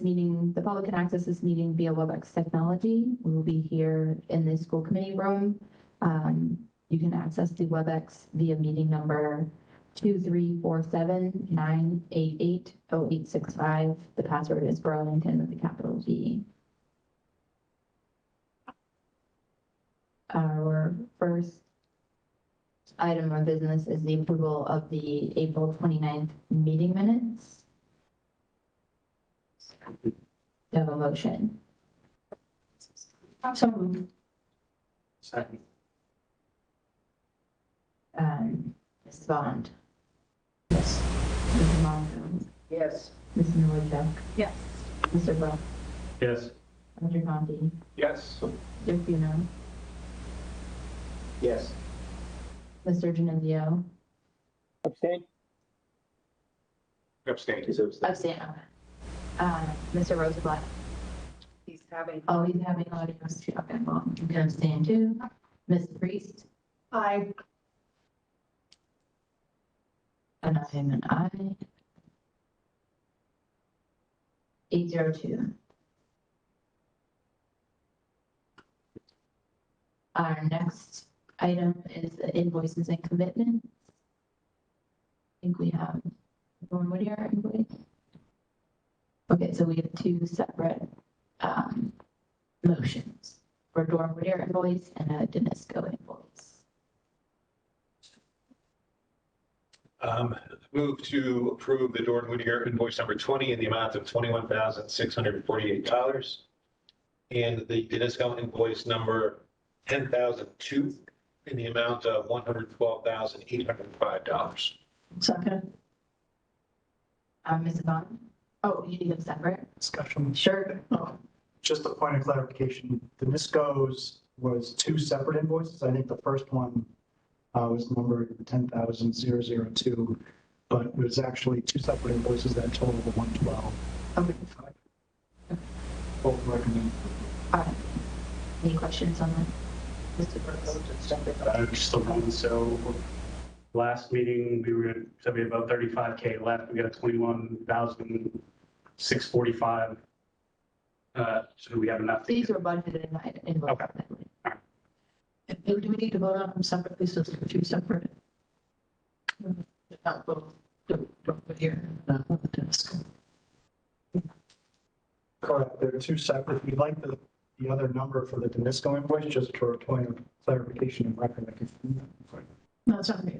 meeting, the public can access this meeting via WebEx technology. We will be here in the school committee room. You can access the WebEx via meeting number 2347-988-0865. The password is Burlington with a capital B. Our first item of business is the approval of the April 29th meeting minutes. Do you have a motion? So moved. Second. Mrs. Bond. Yes. Mrs. Monaco. Yes. Mrs. Nowicek. Yes. Mr. Brown. Yes. Mr. Conti. Yes. Mr. Cuno. Yes. Mr. Genizio. Abstain. Abstain. Abstain. Mr. Rosenblatt. He's having. Oh, he's having audio. Okay, well, you can abstain too. Ms. Priest. Aye. And I am an aye. 802. Our next item is the invoices and commitments. I think we have Dorn Whittier invoice. Okay, so we have two separate motions for Dorn Whittier invoice and a Danisco invoice. Move to approve the Dorn Whittier invoice number 20 in the amount of $21,648 and the Danisco invoice number 10,002 in the amount of $112,805. Second. Mrs. Bond? Oh, you need them separate? Discussion. Sure. Just a point of clarification, the NISCO's was two separate invoices. I think the first one was numbered 10,002, but it was actually two separate invoices that totaled 112. Okay. Both recommend. All right. Any questions on that? Mr. Burrows? Just the one, so last meeting, said we had about 35K left, we got 21,645. So we have enough. These are budgeted in both. Okay. Do we need to vote on them separately, so they're two separate? Not both. Don't here. Not the desk. Correct, they're two separate. We'd like the other number for the Danisco invoice, just for a point of clarification and record. No, it's not me.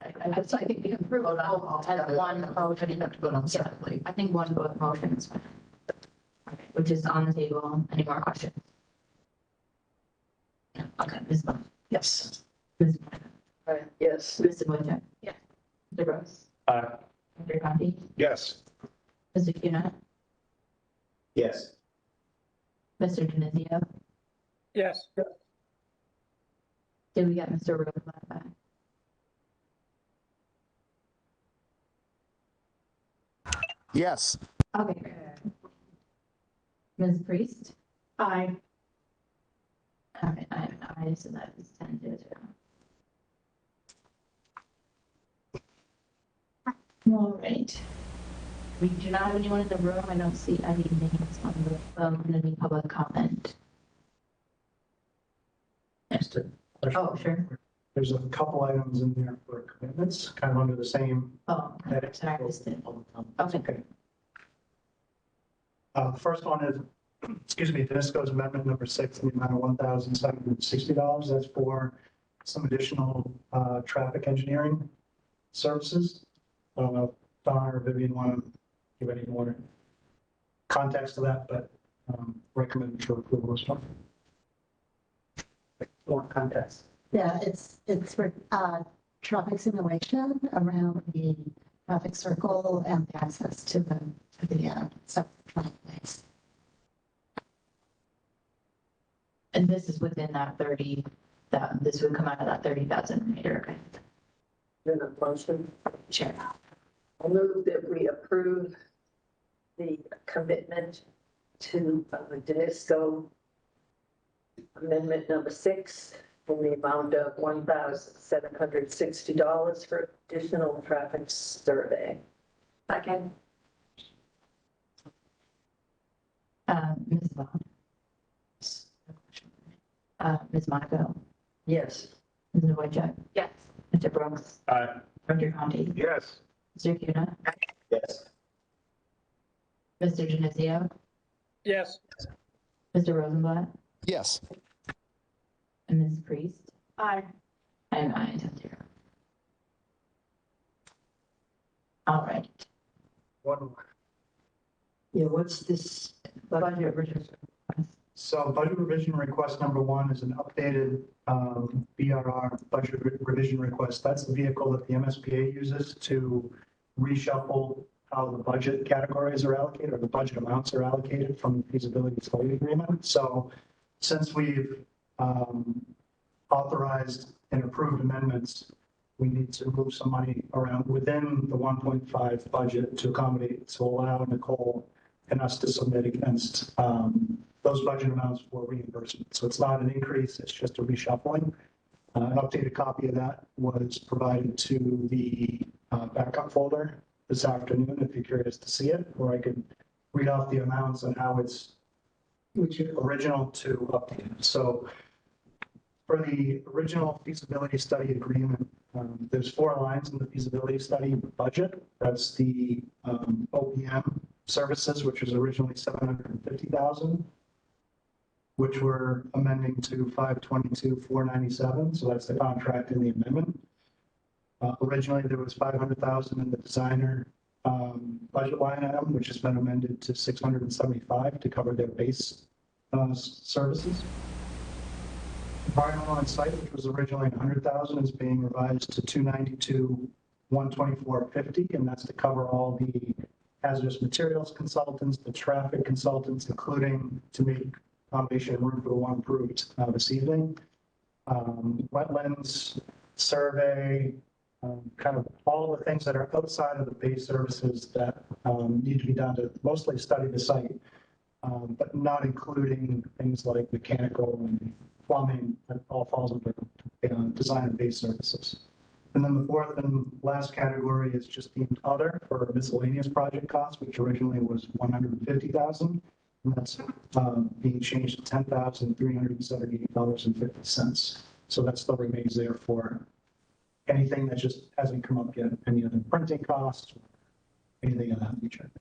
I think we can approve it all As one motion. motion. You have to vote on them separately. I think one both motions. Okay, which is on the table. Any more questions? Yeah, okay, Ms. Bond. Yes. Ms. Yes. Mr. Wojcik. Yeah. Mr. Gross. Aye. Mr. Conti. Yes. Mr. Cunha. Yes. Mr. Genizio. Yes. Did we get Mr. Rosenblatt back? Yes. Okay. Ms. Priest? Aye. All right, I so that is 10-0. All right. We do not have anyone in the room. I don't see any names on the any public comment. Just a question. Oh, sure. There's a couple items in there for commitments, kind of under the same Oh, heading. sorry, I missed it. That's okay. The first one is, excuse me, Danisco's amendment number 6 in the amount of $1,760. That's for some additional traffic engineering services. I don't know if Don or Vivian want to give any more context to that, but recommend for approval as well. More context. Yeah, it's for traffic simulation around the traffic circle and the access to the traffic lights. And this is within that 30, that this would come out of that 30,000 meter. Okay. Then a motion. Sure. I'll move that we approve the commitment to Danisco amendment number 6 in the amount of $1,760 for additional traffic survey. Second. Ms. Vaughn, Ms. Monaco, Yes. Ms. Wojcik, Yes. Mr. Brooks, Aye. Dr. Conti, Yes. Mr. Cuna, Yes. Mr. Genizio, Yes. Mr. Rosenblatt, Yes. and Ms. Priest. Aye. I am aye, 10-0. All right. One more. Yeah, what's this budget revision? So budget revision request number one is an updated BRR budget revision request. That's the vehicle that the MSBA uses to reshuffle how the budget categories are allocated or the budget amounts are allocated from the feasibility study agreement. So since we've authorized and approved amendments, we need to move some money around within the 1.5 budget to accommodate, to allow Nicole and us to submit against those budget amounts for reimbursement. So it's not an increase, it's just a reshuffling. An updated copy of that was provided to the backup folder this afternoon, if you're curious to see it, or I could read off the amounts and how it's original to updated. So for the original feasibility study agreement, there's 4 lines in the feasibility study budget. That's the OPM services, which was originally 750,000, which we're amending to 522,497. So that's the contract in the amendment. Originally, there was 500,000 in the designer budget line item, which has been amended to 675 to cover their base services. Environmental and site, which was originally 100,000, is being revised to 292, 124.50, and that's to cover all the hazardous materials consultants, the traffic consultants, including to make accommodation room for the one approved this evening. Wetlands survey, kind of all the things that are outside of the base services that need to be done to mostly study the site, but not including things like mechanical and plumbing. That all falls under design and base services. And then the fourth and last category is just deemed other for miscellaneous project costs, which originally was 150,000. And that's being changed to $10,378.50. So that still remains there for anything that just hasn't come up yet, any other printing costs, or anything of that nature.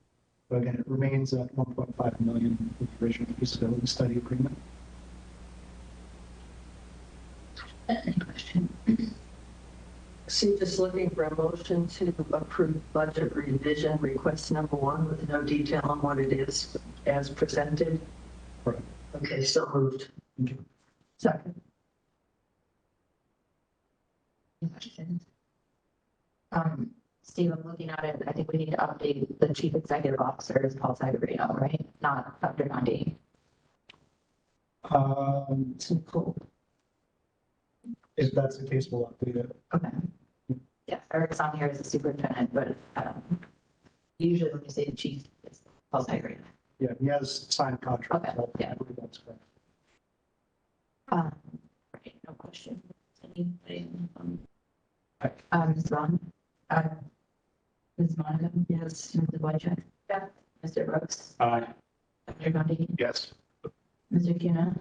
But again, it remains at 1.5 million with the original feasibility study agreement. Any question? So just looking for a motion to approve budget revision request number one with no detail on what it is as presented. Correct. Okay, so moved. Thank you. Second. Any questions? Steve, I'm looking at it. I think we need to update the chief executive officer is Paul Sagarino, right? Not Dr. Gandhi. Too cool. If that's the case, we'll update it. Okay. Yeah, Eric's on here as a superintendent, but usually when you say the chief, it's Paul Sagarino. Yeah, he has signed contract. Okay, so I yeah. believe that's correct. Right, no question. Anybody? Ms. Vaughn? Ms. Monaco? Yes. Mr. Wojcik? Yeah. Mr. Brooks? Aye. Dr. Gandhi? Yes. Mr. Cuna?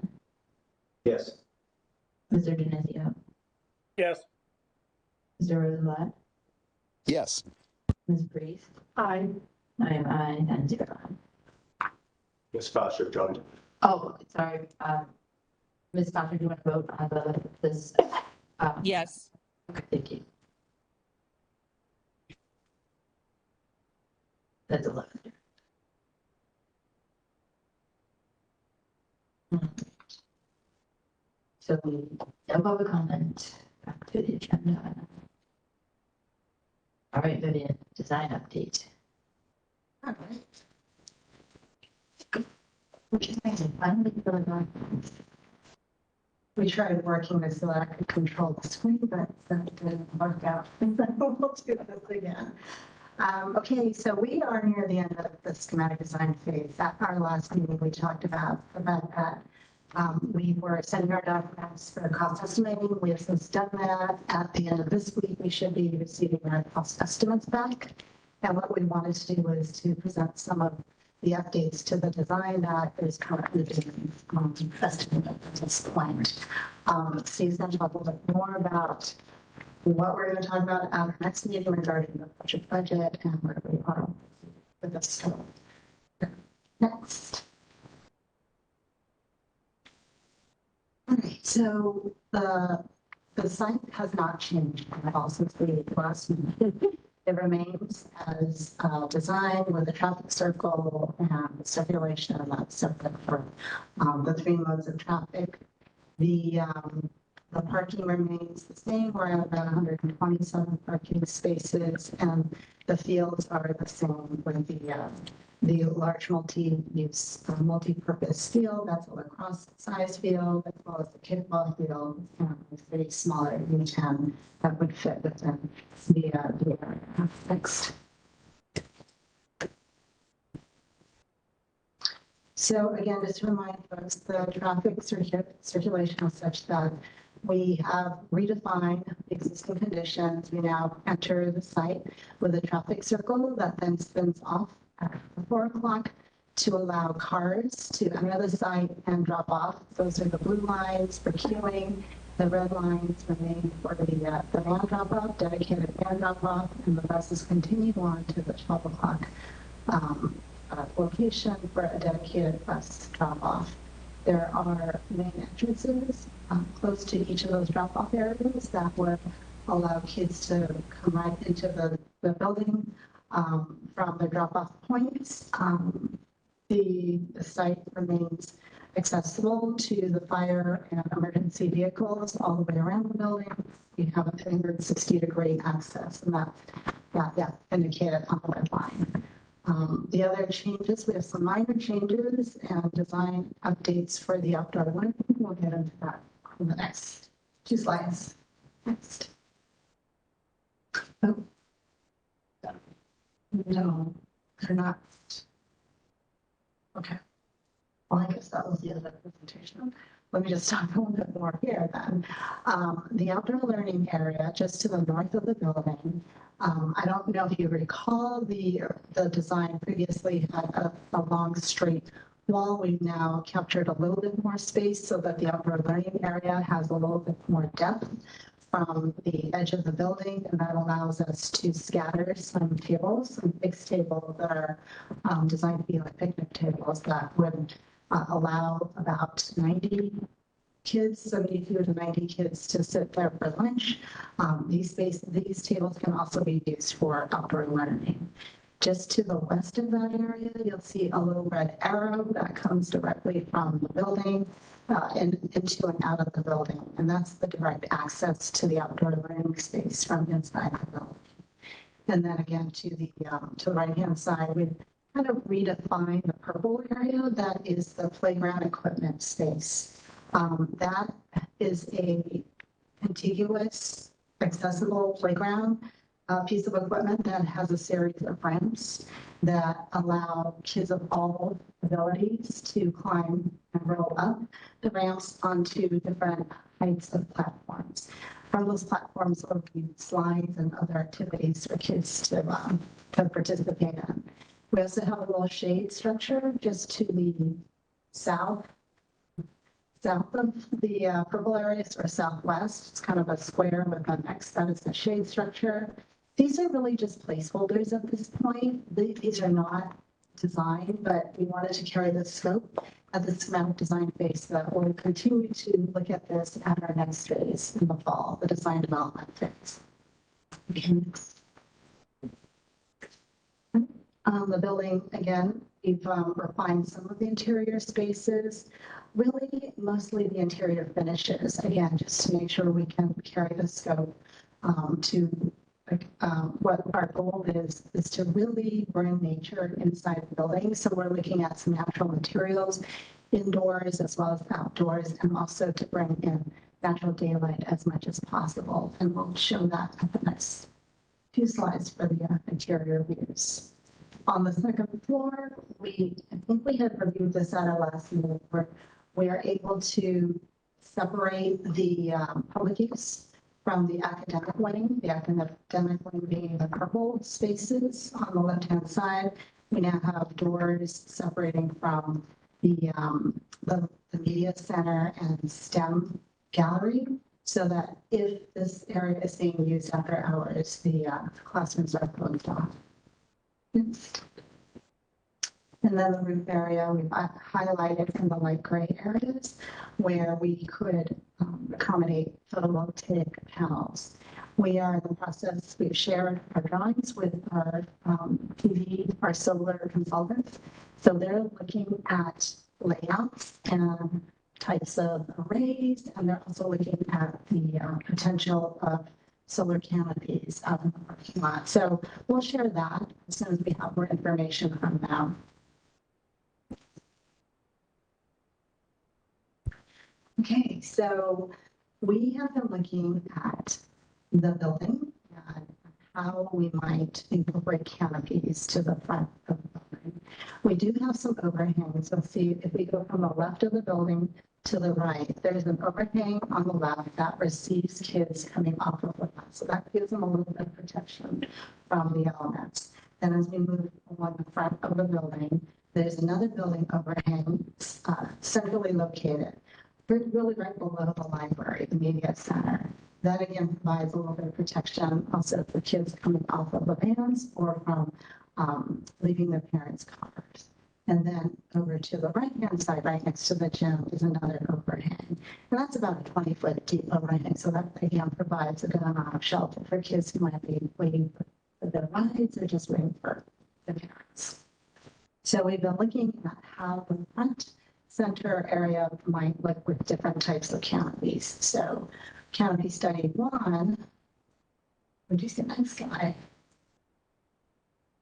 Yes. Mr. Genizio? Yes. Mr. Rosenblatt? Yes. Ms. Priest? Aye. I am aye, 10-0. Ms. Foster joined. Oh, sorry. Ms. Foster, do you want to vote on this? Yes. Okay, thank you. That's 11. So no public comment, back to the agenda. All right, Vivian, design update. All right. Which is amazing. Finally, really good. We tried working this so that I could control the screen, but that didn't work out. We'll do this again. Okay, so we are near the end of the schematic design phase. At our last meeting, we talked about that. We were sending our documents for cost estimating. We have since done that. At the end of this week, we should be receiving our cost estimates back. And what we wanted to do was to present some of the updates to the design that is currently being estimated at this point. Steve's going to talk a little bit more about what we're going to talk about at our next meeting regarding the budget and where we are with this. So, next. All right, so the site has not changed at all since the last meeting. It remains as designed with a traffic circle and circulation that's separate for the three modes of traffic. The parking remains the same. We're at about 127 parking spaces, and the fields are the same with the large multi-use, multi-purpose field. That's a lacrosse size field, as well as the kickball field, and the smaller U10 that would fit within the area. Next. So again, just to remind folks, the traffic circulation is such that we have redefined the existing conditions. We now enter the site with a traffic circle that then spins off at 4 o'clock to allow cars to enter the site and drop off. Those are the blue lines for queuing. The red lines remain for the van drop off, dedicated van drop off, and the buses continue on to the 12 o'clock location for a dedicated bus drop off. There are main entrances close to each of those drop-off areas that would allow kids to come right into the building from the drop-off points. The site remains accessible to the fire and emergency vehicles all the way around the building. We have a 360-degree access, and that's indicated on the red line. The other changes, we have some minor changes and design updates for the outdoor learning. We'll get into that in the next 2 slides. Next. Oh. No, they're not. Okay. Well, I guess that was the other presentation. Let me just talk a little bit more here then. The outdoor learning area just to the north of the building. I don't know if you recall the design previously had a long straight wall. We've now captured a little bit more space so that the outdoor learning area has a little bit more depth from the edge of the building, and that allows us to scatter some tables, some fixed tables that are designed to be like picnic tables that would allow about 90 kids, 72 to 90 kids to sit there for lunch. These tables can also be used for outdoor learning. Just to the west of that area, you'll see a little red arrow that comes directly from the building into and out of the building. And that's the direct access to the outdoor learning space from inside the building. And then again, to the right-hand side, we kind of redefine the purple area. That is the playground equipment space. That is a contiguous, accessible playground piece of equipment that has a series of ramps that allow kids of all abilities to climb and roll up the ramps onto different heights of platforms. From those platforms will be slides and other activities for kids to participate in. We also have a little shade structure just to the south of the purple areas, or southwest. It's kind of a square with an X that is the shade structure. These are really just placeholders at this point. These are not designed, but we wanted to carry the scope of the schematic design phase that we'll continue to look at this at our next phase in the fall, the design development phase. Okay, next. The building, again, we've refined some of the interior spaces, really mostly the interior finishes, again, just to make sure we can carry the scope to what our goal is to really bring nature inside the building. So we're looking at some natural materials indoors as well as outdoors, and also to bring in natural daylight as much as possible. And we'll show that at the next few slides for the interior views. On the second floor, I think we had reviewed this at our last meeting, where we are able to separate the public use from the academic wing being the purple spaces on the left-hand side, We now have doors separating from the media center and STEM gallery, so that if this area is being used after hours, the classrooms are closed off. And then the roof area, we've highlighted in the light gray areas where we could accommodate photovoltaic panels. We are in the process, we've shared our drawings with our PV, our solar consultants. So they're looking at layouts and types of arrays, and they're also looking at the potential of solar canopies out in the parking lot. So we'll share that as soon as we have more information from them. Okay, so we have been looking at the building and how we might incorporate canopies to the front of the building. We do have some overhangs. Let's see if we go from the left of the building to the right. There's an overhang on the left that receives kids coming off of the bus. So that gives them a little bit of protection from the elements. Then as we move along the front of the building, there's another building overhang centrally located, really right below the library, the media center. That again provides a little bit of protection also for kids coming off of the vans or from leaving their parents' cars. And then over to the right-hand side, right next to the gym, is another overhang. And that's about a 20-foot deep overhang. So that again provides a good amount of shelter for kids who might be waiting for their rides or just waiting for their parents. So we've been looking at how the front center area might look with different types of canopies. So canopy study 1, would you see next slide?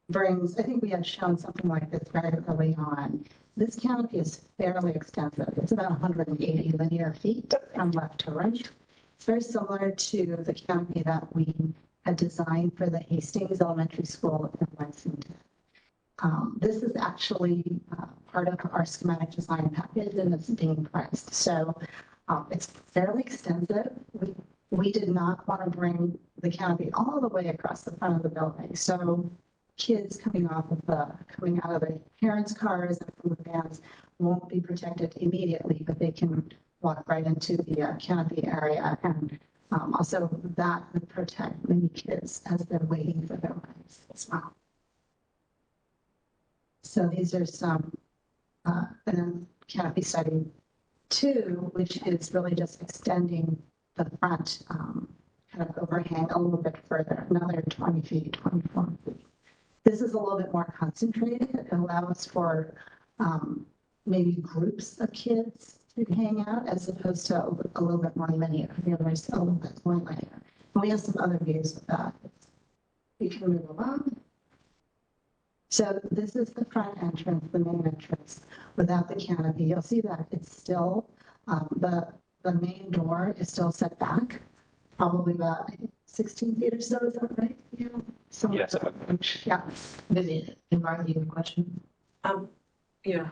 Brings, I think we had shown something like this very early on. This canopy is fairly extensive. It's about 180 linear feet from left to right. It's very similar to the canopy that we had designed for the Hastings Elementary School in Lexington. This is actually part of our schematic design package, and it's being priced. So it's fairly extensive. We did not want to bring the canopy all the way across the front of the building. So kids coming out of the parents' cars and from the vans won't be protected immediately, but they can walk right into the canopy area. And also that would protect many kids as they're waiting for their rides as well. So these are some canopy study 2, which is really just extending the front kind of overhang a little bit further, another 20 feet, 24 feet. This is a little bit more concentrated. It allows for maybe groups of kids to hang out as opposed to a little bit more linear. The other is a little bit more linear. And we have some other views of that. We can move along. So this is the front entrance, the main entrance without the canopy. You'll see that it's still, the main door is still set back, probably about 16 feet or so. Is that right? Yeah. So, Yes. Yeah. Vivian, Mark, you have a question? Yeah.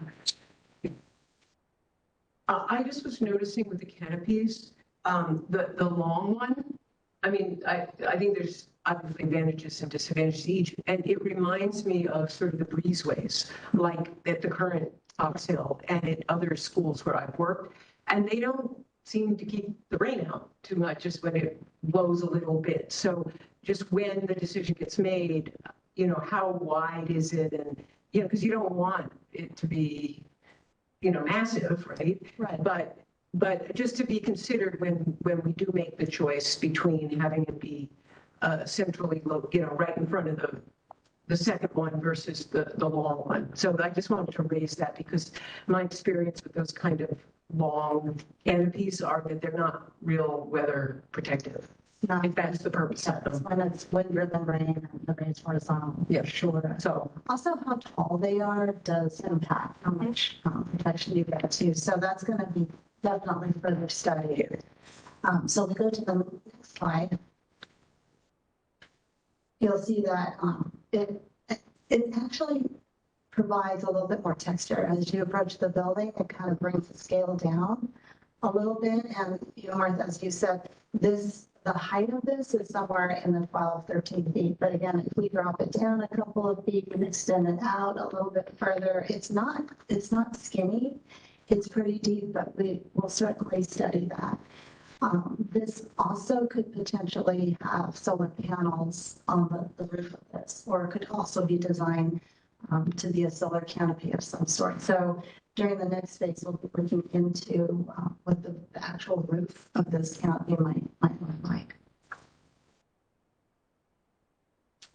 I just was noticing with the canopies, the long one, I mean, I think there's obviously advantages and disadvantages each, and it reminds me of sort of the breezeways, like at the current Fox Hill and at other schools where I've worked, and they don't seem to keep the rain out too much, just when it blows a little bit. So just when the decision gets made, how wide is it? And, because you don't want it to be, massive, right? Right. But just to be considered when we do make the choice between having it be centrally, right in front of the second one versus the long one. So I just wanted to raise that because my experience with those kind of long canopies are that they're not real weather protective. Not If that's the purpose of them. when it's wind-driven rain and the rain's horizontal. Yeah. Sure. So, Also, how tall they are does impact how much protection you get too. So that's going to be definitely further studied. So we go to the next slide. You'll see that it actually provides a little bit more texture as you approach the building. It kind of brings the scale down a little bit. And Martha, as you said, this the height of this is somewhere in the 12, 13 feet. But again, if we drop it down a couple of feet and extend it out a little bit further, it's not skinny. It's pretty deep, but we will certainly study that. This also could potentially have solar panels on the roof of this, or it could also be designed to be a solar canopy of some sort. So during the next phase, we'll be looking into what the actual roof of this canopy might look like.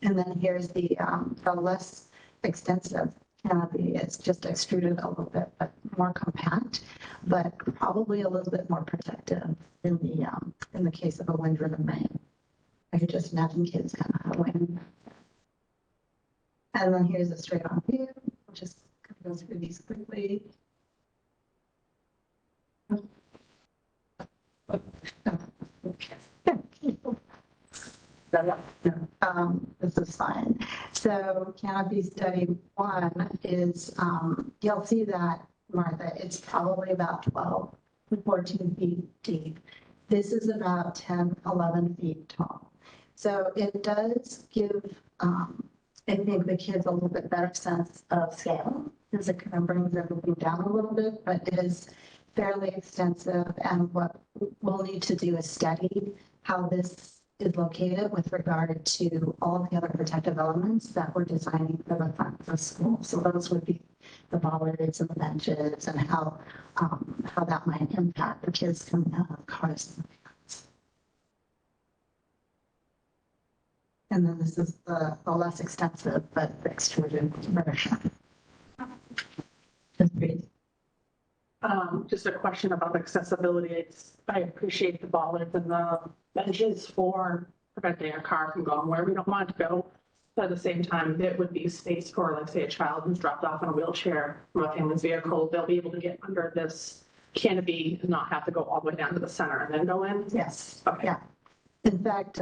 And then here's the less extensive canopy. It's just extruded a little bit, but more compact, but probably a little bit more protective in the case of a wind-driven rain. I could just imagine kids kind of huddling. And then here's a straight-on view, just go through these quickly. This is fine. So canopy study 1 is, you'll see that, Martha, it's probably about 12 to 14 feet deep. This is about 10, 11 feet tall. So it does give, I think, the kids a little bit better sense of scale, because it kind of brings everything down a little bit, but it is fairly extensive. And what we'll need to do is study how this is located with regard to all of the other protective elements that we're designing for the front of the school. So those would be the bollards and the benches, and how that might impact the kids coming out of cars. And then this is the less extensive but extruded version. That's great. Just a question about accessibility. I appreciate the bollards and the benches for preventing a car from going where we don't want it to go. But at the same time, it would be space for, like, say, a child who's dropped off in a wheelchair from a family's vehicle. They'll be able to get under this canopy and not have to go all the way down to the center and then go in. Yes. Okay. Yeah. In fact,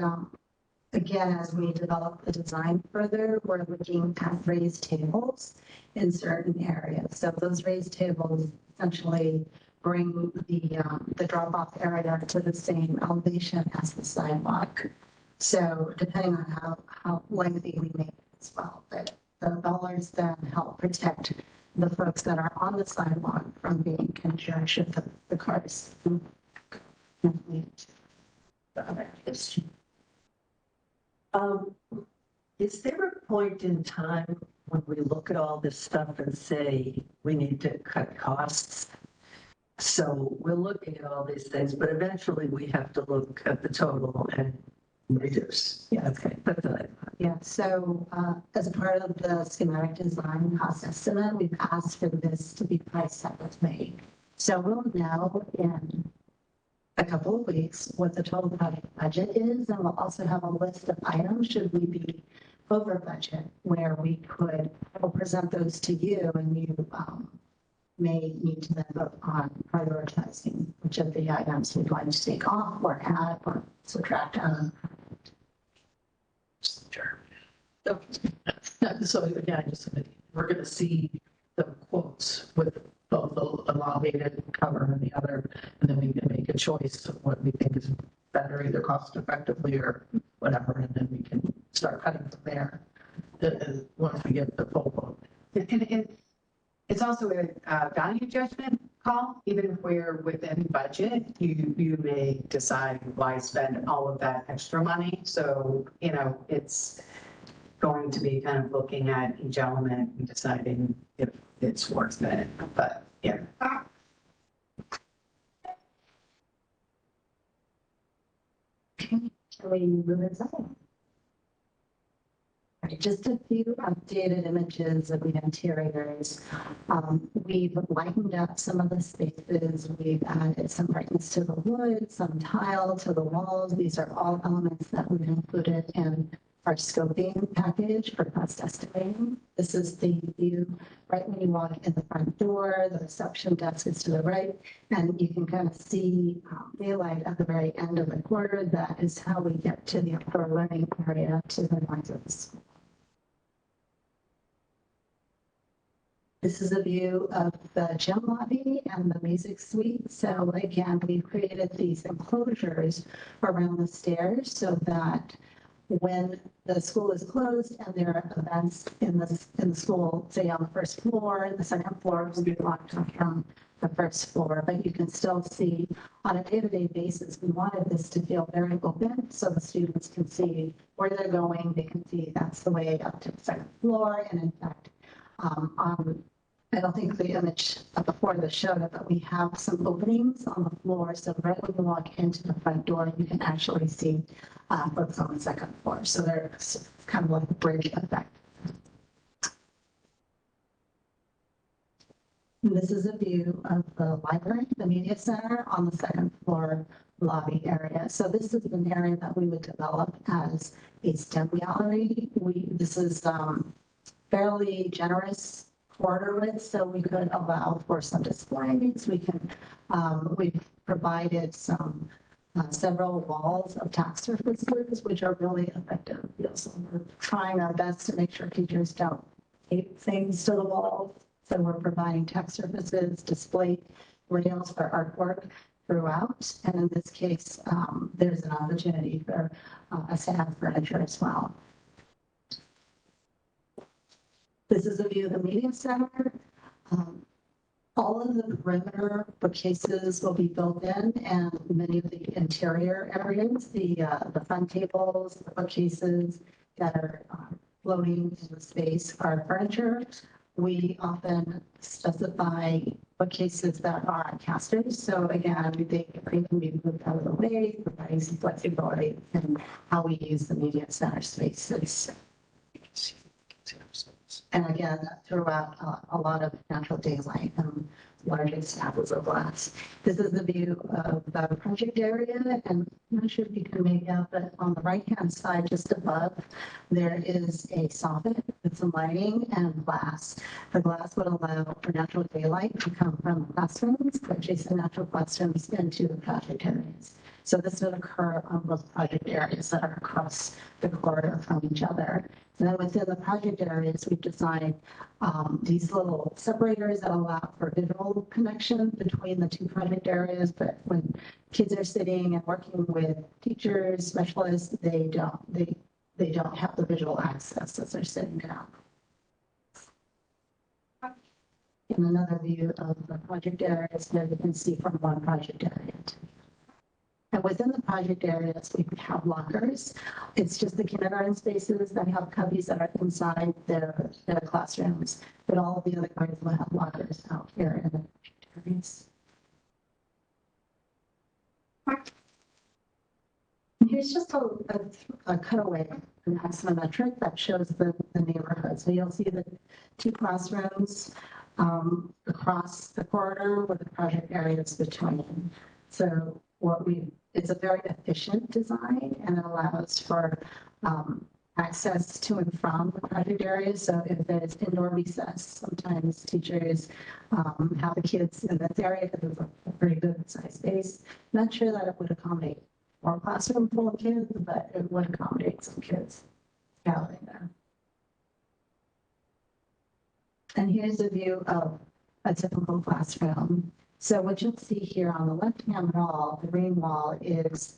again, as we develop the design further, we're looking at raised tables in certain areas. So those raised tables essentially bring the drop-off area to the same elevation as the sidewalk. So depending on how lengthy we make it as well, but the bollards then help protect the folks that are on the sidewalk from being conjunction with the cars. Is there a point in time when we look at all this stuff and say we need to cut costs? So we're looking at all these things, but eventually we have to look at the total and reduce. Yeah, okay, that's what I thought. Yeah, so as a part of the schematic design cost estimate, we've asked for this to be priced separately. So we'll know in a couple of weeks what the total project budget is, and we'll also have a list of items should we be over budget, where we'll present those to you, and you may need to then vote on prioritizing which of the items we're going to take off or add or subtract on. Sure. So again, we're going to see the quotes with both the elongated cover and the other, and then we can make a choice of what we think is better, either cost effectively or whatever, and then we can start cutting from there once we get the full quote. And it's also a value judgment call. Even if we're within budget, you may decide why spend all of that extra money. So, it's going to be kind of looking at each element and deciding if it's worth it. But yeah. Can we move it on? Just a few updated images of the interiors. We've lightened up some of the spaces. We've added some brightness to the wood, some tile to the walls. These are all elements that we've included in our scoping package for cost estimating. This is the view right when you walk in the front door. The reception desk is to the right, and you can kind of see daylight at the very end of the corridor. That is how we get to the outdoor learning area to the north of the school. This is a view of the gym lobby and the music suite. So again, we've created these enclosures around the stairs so that when the school is closed and there are events in the school, say on the first floor, the second floor will be blocked off from the first floor, but you can still see on a day-to-day basis, we wanted this to feel very open so the students can see where they're going. They can see that's the way up to the second floor. And in fact, I don't think the image before this showed it, but we have some openings on the floor. So right when you walk into the front door, you can actually see what's on the second floor. So there's kind of like a bridge effect. And this is a view of the library, the media center on the second floor lobby area. So this is an area that we would develop as a STEM gallery. This is fairly generous corridor width, so we could allow for some displays. We've provided several walls of tack surfaces, which are really effective. So we're trying our best to make sure teachers don't tape things to the walls. So we're providing tack surfaces, display rails for artwork throughout. And in this case, there's an opportunity for us to have furniture as well. This is a view of the media center. All of the perimeter bookcases will be built in, and many of the interior areas, the front tables, the bookcases that are floating in the space are furniture. We often specify bookcases that are on casters. So again, they can be moved out of the way, providing some flexibility in how we use the media center spaces. And again, throughout a lot of natural daylight and large examples of glass. This is the view of the project area, and I'm not sure if you can make out, but on the right-hand side, just above, there is a soffit with some lighting and glass. The glass would allow for natural daylight to come from the classrooms, adjacent natural classrooms into the project areas. So this would occur on both project areas that are across the corridor from each other. And then within the project areas, we've designed these little separators that allow for visual connection between the two project areas. But when kids are sitting and working with teachers, specialists, they don't have the visual access as they're sitting down. And another view of the project areas that you can see from one project area to and within the project areas, we have lockers. It's just the kindergarten spaces that have cubbies that are inside their classrooms, but all of the other grades will have lockers out here in the project areas. And here's just a cutaway, an axonometric that shows the neighborhood. So you'll see the two classrooms across the corridor with the project areas between. So it's a very efficient design and it allows for access to and from the project areas. So if there's indoor recess, sometimes teachers have the kids in this area because it's a pretty good size space. Not sure that it would accommodate one classroom full of kids, but it would accommodate some kids gathering there. And here's a view of a typical classroom. So what you'll see here on the left-hand wall, the green wall, is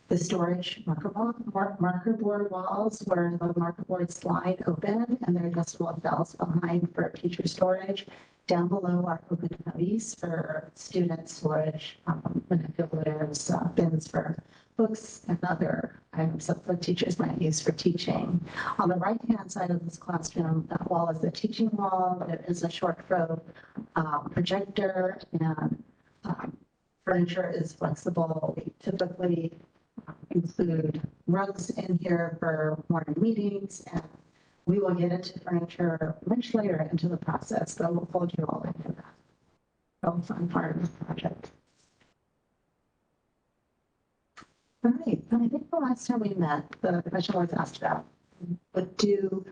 the storage marker board walls where the marker boards slide open and there are adjustable belts behind for teacher storage. Down below are open cubbies for student storage, manipulators, bins for books and other items that the teachers might use for teaching. On the right-hand side of this classroom, that wall is the teaching wall. There is a short throw projector and furniture is flexible. We typically include rugs in here for morning meetings, and we will get into furniture much later into the process, but we'll fold you all into that. So fun part of the project. All right, and I think the last time we met, the question was asked about what do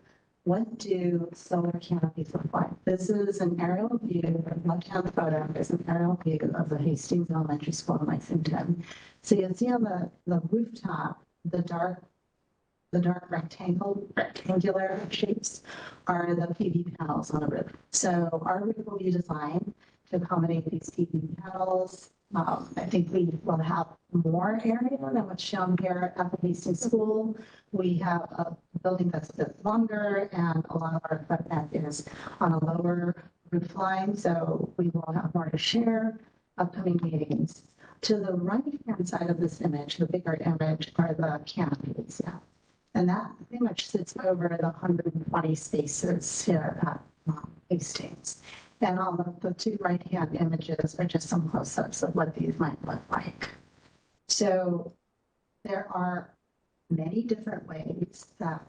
solar canopies look like? This is an aerial view, the left-hand photo is an aerial view of the Hastings Elementary School in Lexington. So you'll see on the rooftop, the dark the dark rectangular shapes are the PV panels on the roof. So our roof will be designed to accommodate these PV panels. I think we will have more area than what's shown here at the Hastings School. We have a building that's a bit longer and a lot of our equipment is on a lower roof line. So we will have more to share upcoming meetings. To the right-hand side of this image, the bigger image are the canopies. Yeah. And that pretty much sits over the 120 spaces here at Hastings. And all of the two right-hand images are just some close-ups of what these might look like. So there are many different ways that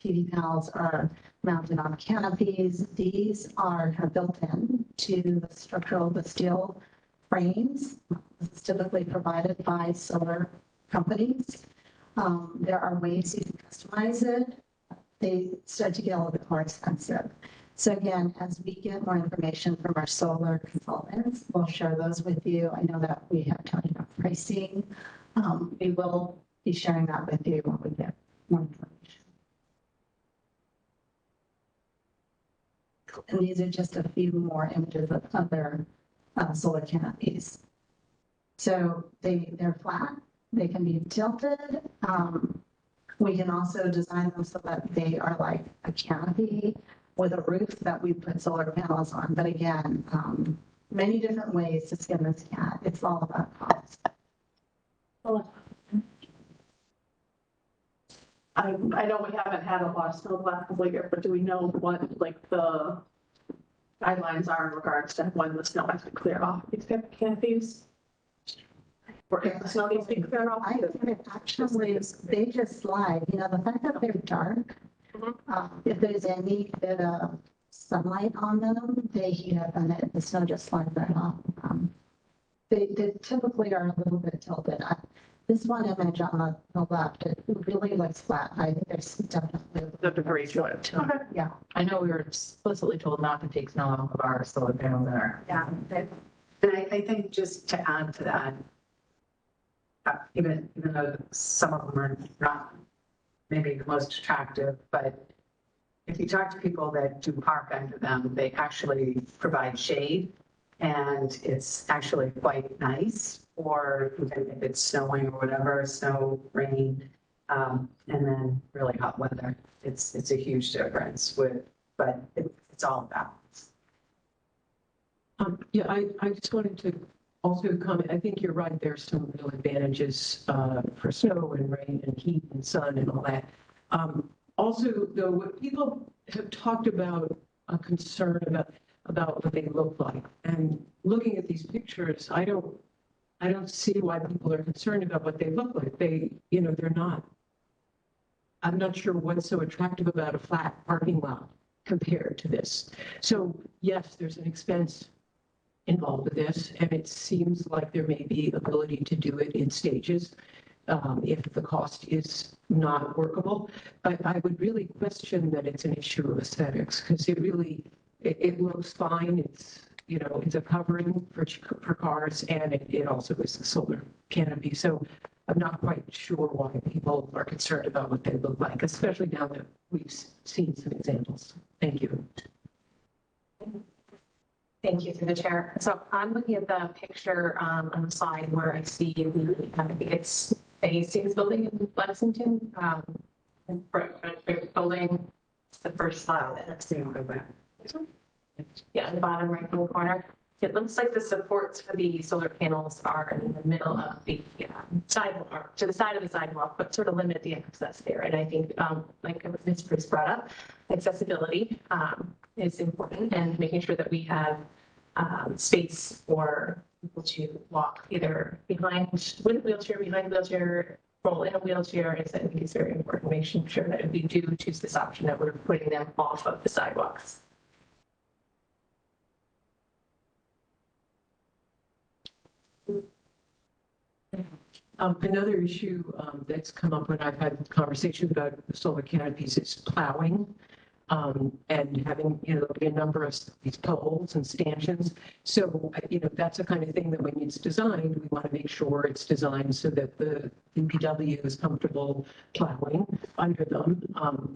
PV panels are mounted on canopies. These are built in to the steel frames. This is typically provided by solar companies. There are ways you can customize it. They start to get a little bit more expensive. So again, as we get more information from our solar consultants, we'll share those with you. I know that we have talked about pricing. We will be sharing that with you when we get more information. And these are just a few more images of other solar canopies. So they're flat. They can be tilted. We can also design them so that they are like a canopy with a roof that we put solar panels on. But again, many different ways to skin this cat. It's all about cost. I know we haven't had a lot of snow the last couple of years, but do we know what like the guidelines are in regards to when the snow has to clear off these canopies? Or if the snow needs to be cleared off? I think actually they just slide. You know, the fact that they're dark, if there's any bit of sunlight on them, they heat up and the snow just slides right off. They typically are a little bit tilted. This one image on the left, it really looks flat. I think there's definitely The debris to it. Okay. yeah. I know we were explicitly told not to take snow off of our solar panel there. Yeah. And I think just to add to that, even though some of them are not maybe the most attractive, but if you talk to people that do park under them, they actually provide shade and it's actually quite nice, or even if it's snowing or whatever, snow, rain, and then really hot weather. It's a huge difference but it's all balance. Yeah, I just wanted to also comment, I think you're right, there's some real advantages for snow and rain and heat and sun and all that. Also, though, what people have talked about a concern about what they look like. And looking at these pictures, I don't see why people are concerned about what they look like. They're not. I'm not sure what's so attractive about a flat parking lot compared to this. So yes, there's an expense involved with this, and it seems like there may be ability to do it in stages if the cost is not workable. But I would really question that it's an issue of aesthetics, because it looks fine. It's a covering for cars, and it also is a solar canopy. So I'm not quite sure why people are concerned about what they look like, especially now that we've seen some examples. Thank you. Thank you through the chair. So I'm looking at the picture on the slide where I see I think it's the Hastings building in Lexington. Building, it's the first slide. Yeah, in the bottom right hand corner. It looks like the supports for the solar panels are in the middle of the sidewalk, to the side of the sidewalk, but sort of limit the access there. And I think, like Ms. Bruce brought up, accessibility is important, and making sure that we have space for people to walk either with a wheelchair, behind a wheelchair, roll in a wheelchair. I think is very important, making sure that if we do choose this option, that we're putting them off of the sidewalks. Another issue that's come up when I've had conversations about solar canopies is plowing. and having, there'll be a number of these poles and stanchions. So, that's the kind of thing that when it's designed, we want to make sure it's designed so that the DPW is comfortable plowing under them,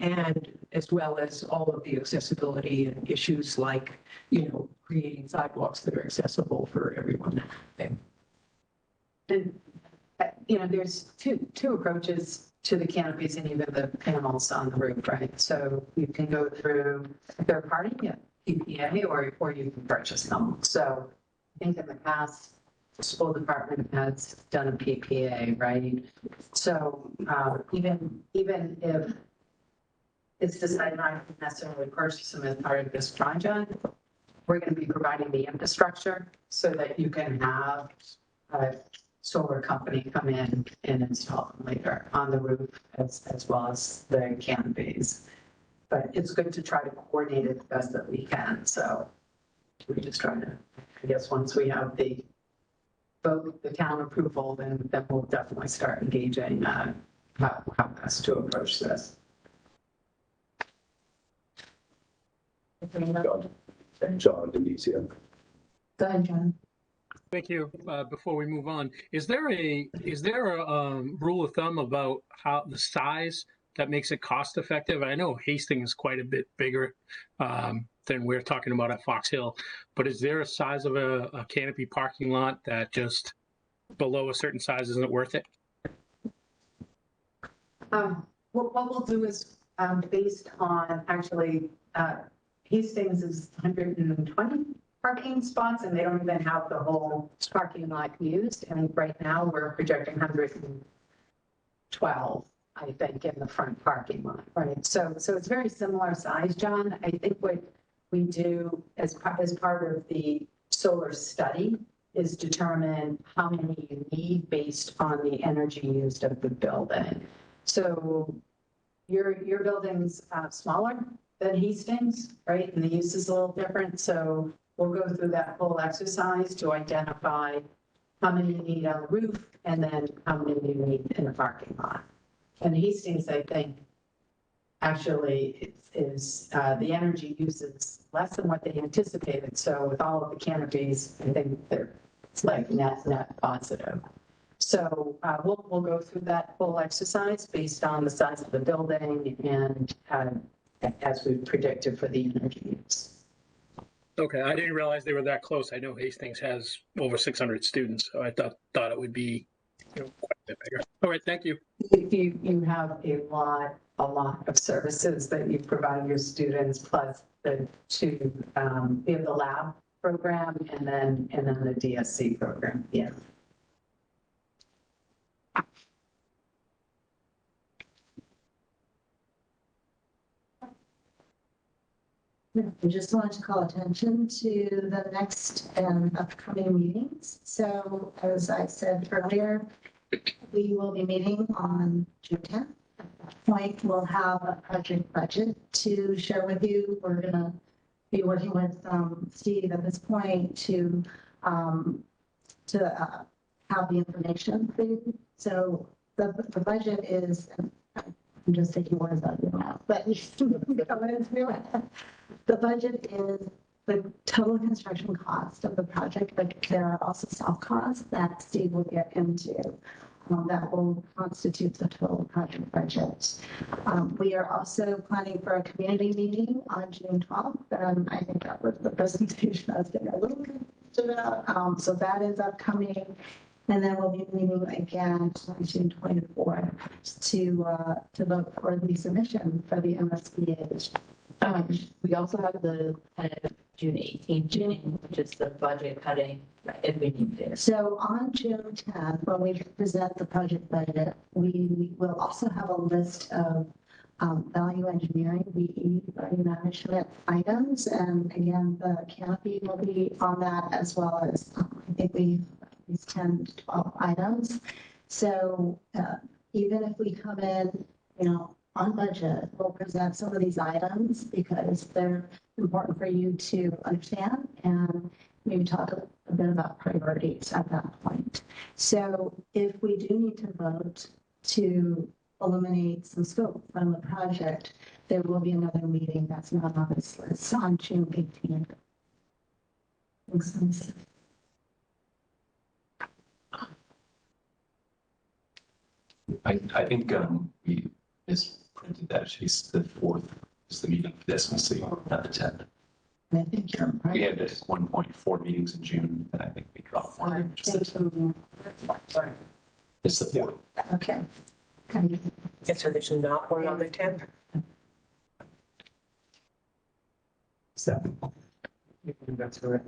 and as well as all of the accessibility and issues like, creating sidewalks that are accessible for everyone. And, there's two approaches to the canopies and even the panels on the roof, right? So you can go through a third party, PPA, or you can purchase them. So I think in the past, the school department has done a PPA, right? So even if it's decided not to necessarily purchase them as part of this project, we're going to be providing the infrastructure so that you can have a solar company come in and install them later on the roof as well as the canopies. But it's good to try to coordinate it the best that we can. So we're just trying to, I guess, once we have the town approval, then we'll definitely start engaging how best to approach this. John Denizio. Go ahead, John. Thank you. Before we move on, is there a rule of thumb about how the size that makes it cost effective? I know Hastings is quite a bit bigger than we're talking about at Fox Hill, but is there a size of a canopy parking lot that just below a certain size isn't worth it? What we'll do is based on actually Hastings is 120 parking spots, and they don't even have the whole parking lot used. And right now we're projecting 112, I think, in the front parking lot, right? So it's very similar size, John. I think what we do as part of the solar study is determine how many you need based on the energy used of the building. So your building's smaller than Hastings, right? And the use is a little different. So we'll go through that whole exercise to identify how many you need on the roof and then how many you need in the parking lot. And Hastings, I think, actually is the energy use is less than what they anticipated. So with all of the canopies, I think it's like net positive. So we'll go through that whole exercise based on the size of the building and as we predicted for the energy use. Okay, I didn't realize they were that close. I know Hastings has over 600 students, so I thought it would be quite a bit bigger. All right, thank you. You have a lot of services that you provide your students, plus we have the lab program and then the DSC program. Yeah. I just wanted to call attention to the next upcoming meetings. So as I said earlier, we will be meeting on June 10th. At that point, we'll have a project budget to share with you. We're going to be working with Steve at this point to have the information for you. So the budget is, I'm just taking words out of your mouth, but the budget is the total construction cost of the project, but there are also soft costs that Steve will get into that will constitute the total project budget. We are also planning for a community meeting on June 12th. I think that was the presentation I was getting a little confused about. So that is upcoming. And then we'll be meeting again on June 24th to vote for the submission for the MSBA. We also have the June 18th meeting, which is the budget cutting if we need to. So on June 10th, when we present the project budget, we will also have a list of value engineering, VE, value management items. And again, the canopy will be on that as well as I think we these 10 to 12 items. So even if we come in, on budget, we'll present some of these items because they're important for you to understand and maybe talk a bit about priorities at that point. So if we do need to vote to eliminate some scope from the project, there will be another meeting that's not on this list on June 18th. Makes sense. I think we misprinted that. She's the 4th is the meeting for this, so not the 10th. I think you're We right. had 1.4 meetings in June, and I think we dropped one. It's the 4th. Okay. Yes, so there's not one on the 10th? That's right.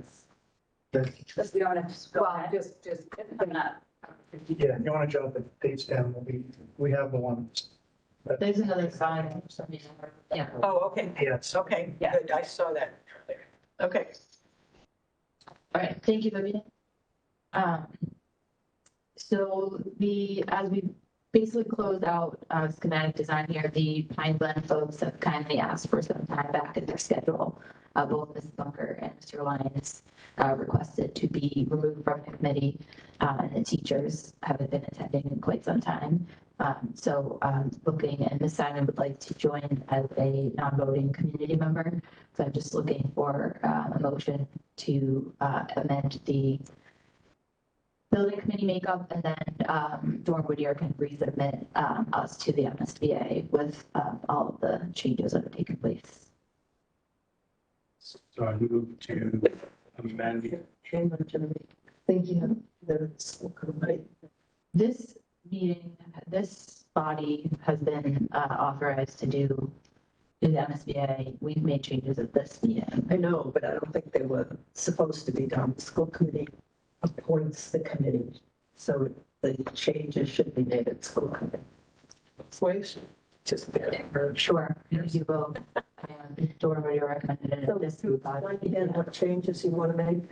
Just be honest. Well, just. Yeah, if you want to jot the dates down, we have the one. There's another sign. Yeah. Oh, okay. Yes. Okay, Yeah. good. I saw that earlier. Okay. All right, thank you, Vivian. So as we basically close out schematic design here, the Pine Glen folks have kindly asked for some time back in their schedule. Both Mrs. Bunker and Mr. Lyons requested to be removed from the committee, and the teachers haven't been attending in quite some time. So looking, and Ms. Simon would like to join as a non-voting community member. So I'm just looking for a motion to amend the building committee makeup, and then Dawn Whittier can resubmit us to the MSBA with all of the changes that have taken place. So I move to amend. Hang on, Jimmy. Thinking that it's right. This meeting, this body has been authorized to do the MSBA. We've made changes at this meeting. I know, but I don't think they were supposed to be done. The school committee appoints the committee. So the changes should be made at school committee. Ways, just there. Sure, you will. And Dawn Whittier recommended it at this body. Again, what changes you want to make?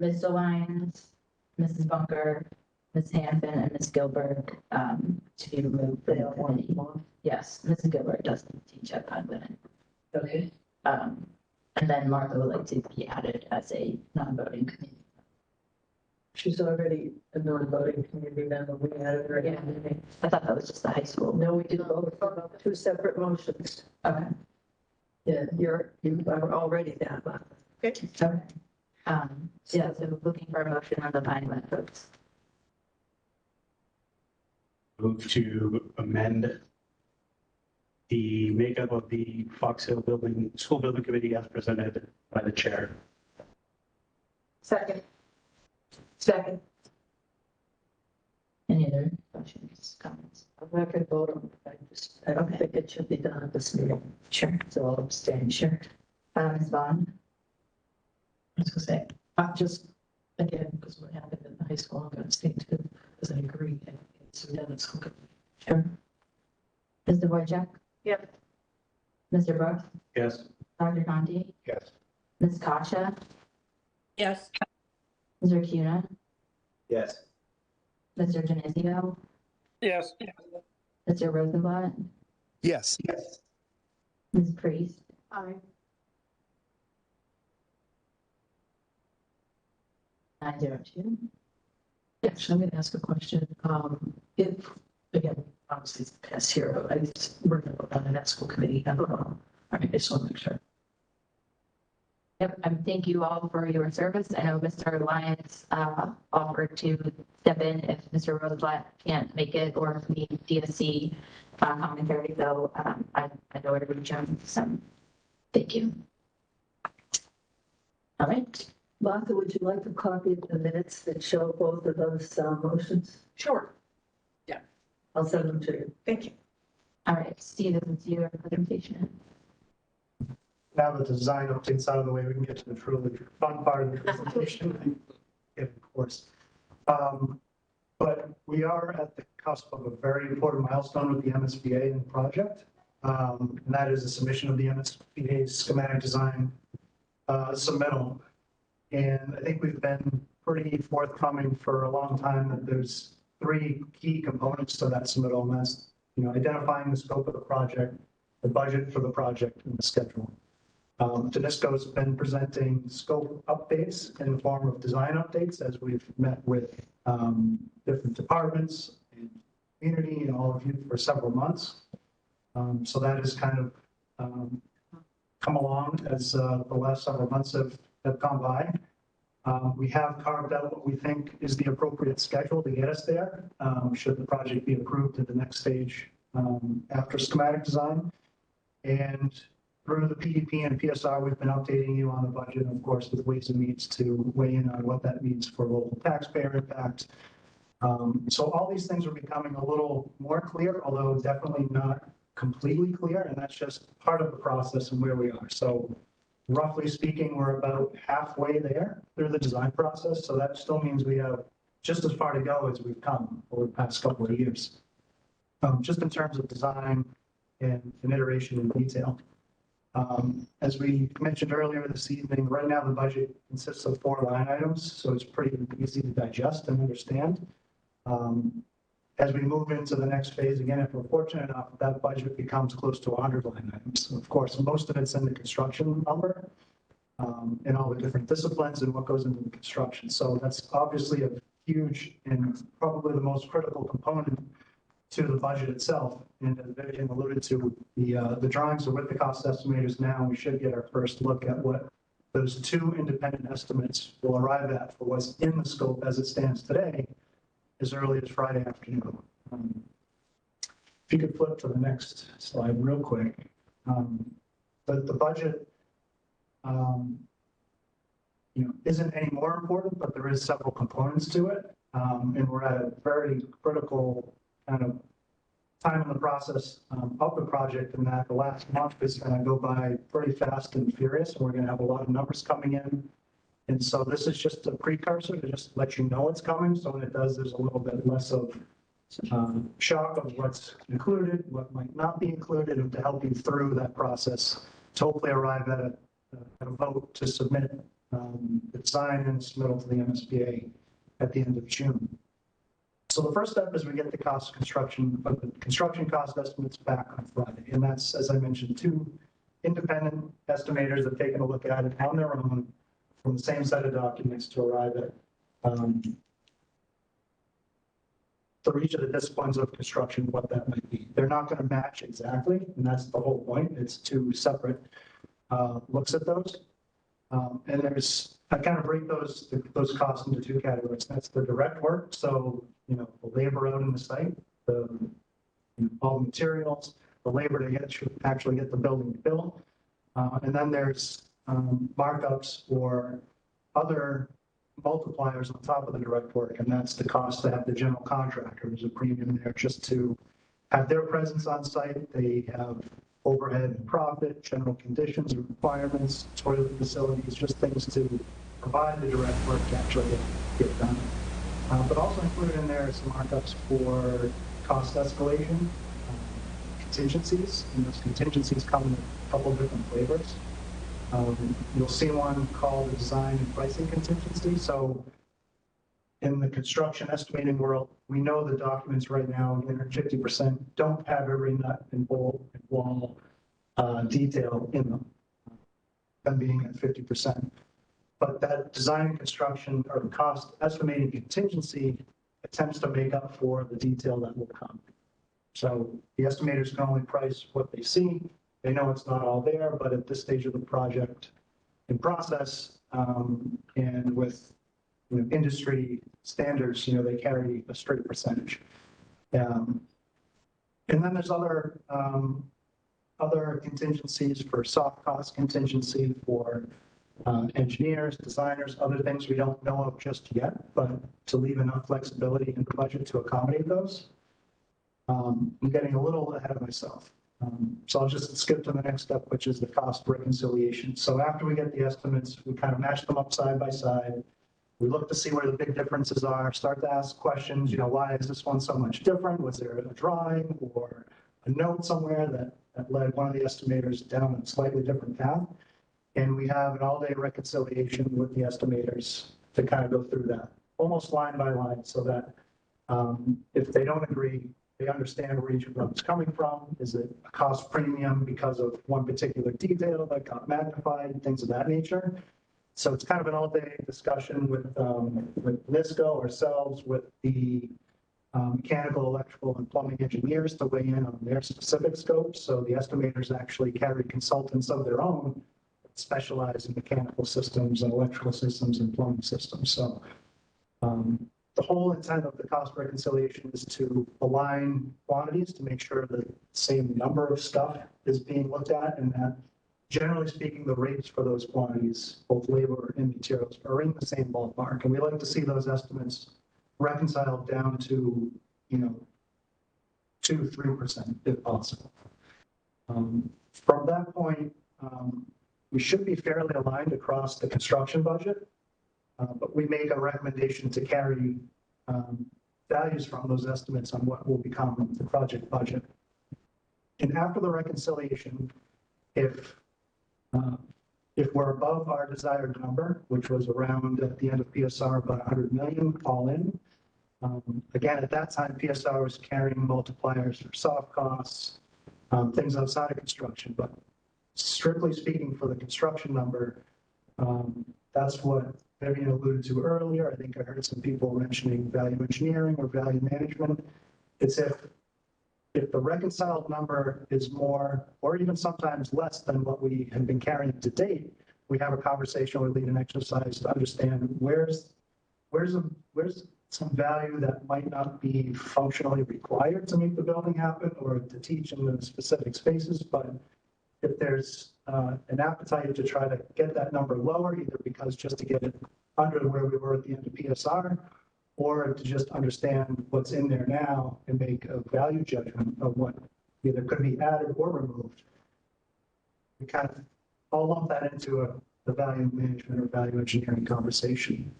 Mr. Lyons, Mrs. Bunker, Ms. Hanfin, and Ms. Gilbert to be removed from the committee. Yes, Mrs. Gilbert doesn't teach at Pine Glen. Okay. And then Martha would like to be added as a non-voting committee. She's already a non-voting community member. We added her. Yeah. I thought that was just the high school. No, we did both, two separate motions. Okay. Yeah, you are already that, Martha. Okay. Yeah, so looking for a motion on the Pine Glen folks. Move to amend the makeup of the Fox Hill School Building Committee as presented by the chair. Second. Any other questions, comments? I'm not going to vote on it. I don't think it should be done at this meeting. Sure. So I'll abstain. Sure. Ms. Vaughn? I was gonna say, just, again, because what happened in the high school, I'm gonna stay too, because I agree, and it's done at school. Sure. Mr. Wojcik? Yep. Mr. Brooks? Yes. Dr. Conti? Yes. Ms. Kasha? Yes. Mr. Cuna? Yes. Mr. Genizio? Yes. Mr. Rosenblatt? Yes. Ms. Priest? Aye. 902. Actually, I'm going to ask a question. If, again, obviously it's past here, but we're going to vote on that school committee. All right, I just want to make sure. Yep, thank you all for your service. I know Mr. Lyons offered to step in if Mr. Rosenblatt can't make it, or if we need DSC commentary, so I know everybody jumps, so thank you. All right. Martha, would you like a copy of the minutes that show both of those motions? Sure. I'll send them to you. Thank you. All right, Steve, this is your presentation. Now that the design update's out of the way, we can get to the truly fun part of the presentation. Yeah, of course. But we are at the cusp of a very important milestone with the MSBA and the project. And that is the submission of the MSBA's schematic design submittal. And I think we've been pretty forthcoming for a long time that there's three key components to that submittal, and that's, identifying the scope of the project, the budget for the project, and the schedule. Danisco's been presenting scope updates in the form of design updates as we've met with different departments and community and all of you for several months. So that has kind of come along as the last several months have gone by. We have carved out what we think is the appropriate schedule to get us there, should the project be approved at the next stage after schematic design. And through the PDP and PSR, we've been updating you on the budget, of course, with Ways and Means to weigh in on what that means for local taxpayer impact. So all these things are becoming a little more clear, although definitely not completely clear, and that's just part of the process and where we are. So roughly speaking, we're about halfway there through the design process, so that still means we have just as far to go as we've come over the past couple of years. Just in terms of design and iteration in detail. As we mentioned earlier this evening, right now the budget consists of 4 line items, so it's pretty easy to digest and understand. As we move into the next phase, again, if we're fortunate enough, that budget becomes close to 100 line items. Of course, most of it's in the construction number and all the different disciplines and what goes into the construction. So that's obviously a huge and probably the most critical component to the budget itself. And as Vivian alluded to, the drawings are with the cost estimators now. We should get our first look at what those 2 independent estimates will arrive at for what's in the scope as it stands today, as early as Friday afternoon. If you could flip to the next slide real quick. The budget isn't any more important, but there is several components to it. And we're at a very critical kind of time in the process of the project, and that the last month is going to go by pretty fast and furious. And we're going to have a lot of numbers coming in. And so this is just a precursor to just let you know it's coming. So when it does, there's a little bit less of shock of what's included, what might not be included, and to help you through that process to hopefully arrive at a vote to submit the design and submittal to the MSBA at the end of June. So the first step is we get the construction cost estimates back on Friday. And that's, as I mentioned, 2 independent estimators have taken a look at it on their own from the same set of documents to arrive at for each of the disciplines of construction, what that might be. They're not going to match exactly, and that's the whole point. It's 2 separate looks at those. And I kind of break those costs into 2 categories. That's the direct work, so the labor out in the site, all the materials, the labor to actually get the building built, and then there's markups or other multipliers on top of the direct work, and that's the cost to have the general contractor. There's a premium there just to have their presence on site. They have overhead and profit, general conditions and requirements, toilet facilities, just things to provide the direct work to actually get done. But also included in there is some markups for cost escalation, contingencies, and those contingencies come in a couple different flavors. You'll see one called the design and pricing contingency. So in the construction estimating world, we know the documents right now, again, are 50%, don't have every nut and bolt and wall detail in them, them being at 50%. But that design and construction or cost estimating contingency attempts to make up for the detail that will come. So the estimators can only price what they see. They know it's not all there, but at this stage of the project in process and with industry standards, they carry a straight percentage. And then there's other contingencies for soft cost contingency for engineers, designers, other things we don't know of just yet, but to leave enough flexibility in the budget to accommodate those. I'm getting a little ahead of myself. So I'll just skip to the next step, which is the cost reconciliation. So after we get the estimates, we kind of match them up side by side. We look to see where the big differences are, start to ask questions, why is this one so much different? Was there a drawing or a note somewhere that led one of the estimators down a slightly different path? And we have an all-day reconciliation with the estimators to kind of go through that, almost line by line, so that if they don't agree, they understand where each of them is coming from. Is it a cost premium because of one particular detail that got magnified, things of that nature? So it's kind of an all-day discussion with NISCO, ourselves, with the mechanical, electrical, and plumbing engineers to weigh in on their specific scopes. So the estimators actually carry consultants of their own that specialize in mechanical systems and electrical systems and plumbing systems. So the whole intent of the cost reconciliation is to align quantities to make sure that the same number of stuff is being looked at, and that generally speaking, the rates for those quantities, both labor and materials, are in the same ballpark. And we like to see those estimates reconciled down to, 2-3% if possible. From that point, we should be fairly aligned across the construction budget, but we make a recommendation to carry values from those estimates on what will become the project budget. And after the reconciliation, if we're above our desired number, which was around at the end of PSR about 100 million all in, again, at that time, PSR was carrying multipliers for soft costs, things outside of construction, but strictly speaking for the construction number, that's what Vivian alluded to earlier. I think I heard some people mentioning value engineering or value management. It's if the reconciled number is more, or even sometimes less than what we have been carrying to date, we have a conversation or lead an exercise to understand where's some value that might not be functionally required to make the building happen or to teach in the specific spaces, but if there's an appetite to try to get that number lower, either because just to get it under where we were at the end of PSR, or to just understand what's in there now and make a value judgment of what either could be added or removed. We kind of all lump that into the value management or value engineering conversation.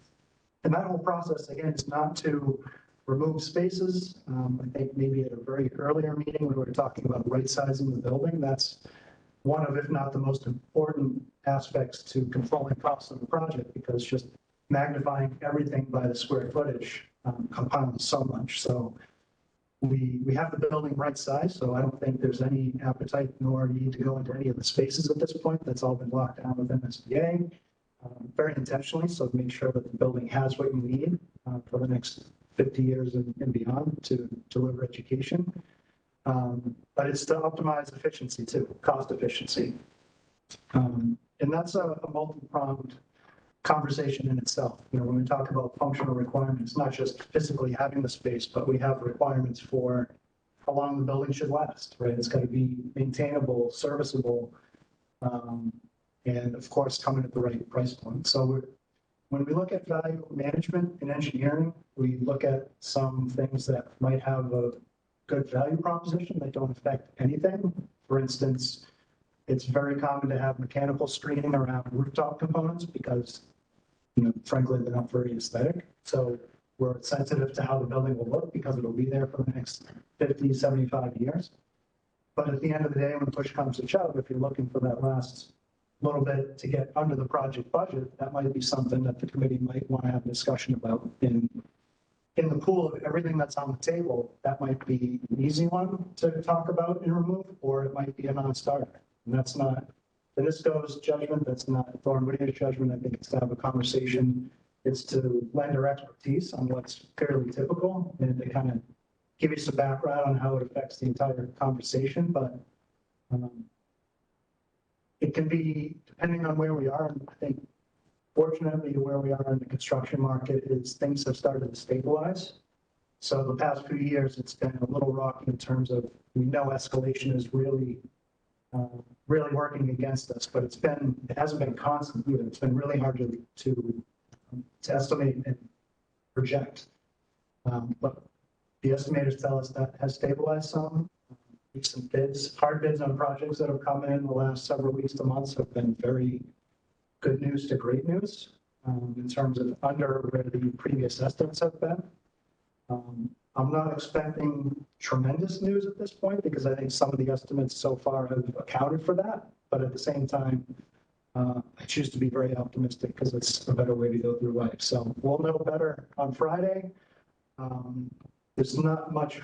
And that whole process, again, is not to remove spaces. I think maybe at a very earlier meeting, we were talking about right sizing the building. That's one of, if not the most important aspects to controlling costs of the project, because just magnifying everything by the square footage compounds so much. So we have the building right size, so I don't think there's any appetite nor need to go into any of the spaces at this point. That's all been locked down within SBA very intentionally, so to make sure that the building has what you need for the next 50 years and beyond to deliver education. But it's to optimize efficiency too, cost efficiency. And that's a multi-pronged conversation in itself. When we talk about functional requirements, not just physically having the space, but we have requirements for how long the building should last, right? It's got to be maintainable, serviceable, and of course, coming at the right price point. So when we look at value management in engineering, we look at some things that might have a good value proposition that don't affect anything. For instance, it's very common to have mechanical screening around rooftop components because, frankly, they're not very aesthetic. So we're sensitive to how the building will look because it'll be there for the next 50, 75 years. But at the end of the day, when push comes to shove, if you're looking for that last little bit to get under the project budget, that might be something that the committee might want to have a discussion about. In the pool of everything that's on the table, that might be an easy one to talk about and remove, or it might be a non-starter. And that's not Danisco's judgment, that's not Thorne Whittier's judgment. I think it's to have a conversation. It's to lend our expertise on what's fairly typical and to kind of give you some background on how it affects the entire conversation. But it can be, depending on where we are, and I think fortunately where we are in the construction market is things have started to stabilize. So the past few years, it's been a little rocky in terms of, we know escalation is really working against us, but it hasn't been constant either. It's been really hard to estimate and project. But the estimators tell us that has stabilized some. Recent bids, hard bids on projects that have come in the last several weeks to months have been very good news to great news in terms of under where the previous estimates have been. I'm not expecting tremendous news at this point because I think some of the estimates so far have accounted for that. But at the same time, I choose to be very optimistic because it's a better way to go through life. So we'll know better on Friday. There's not much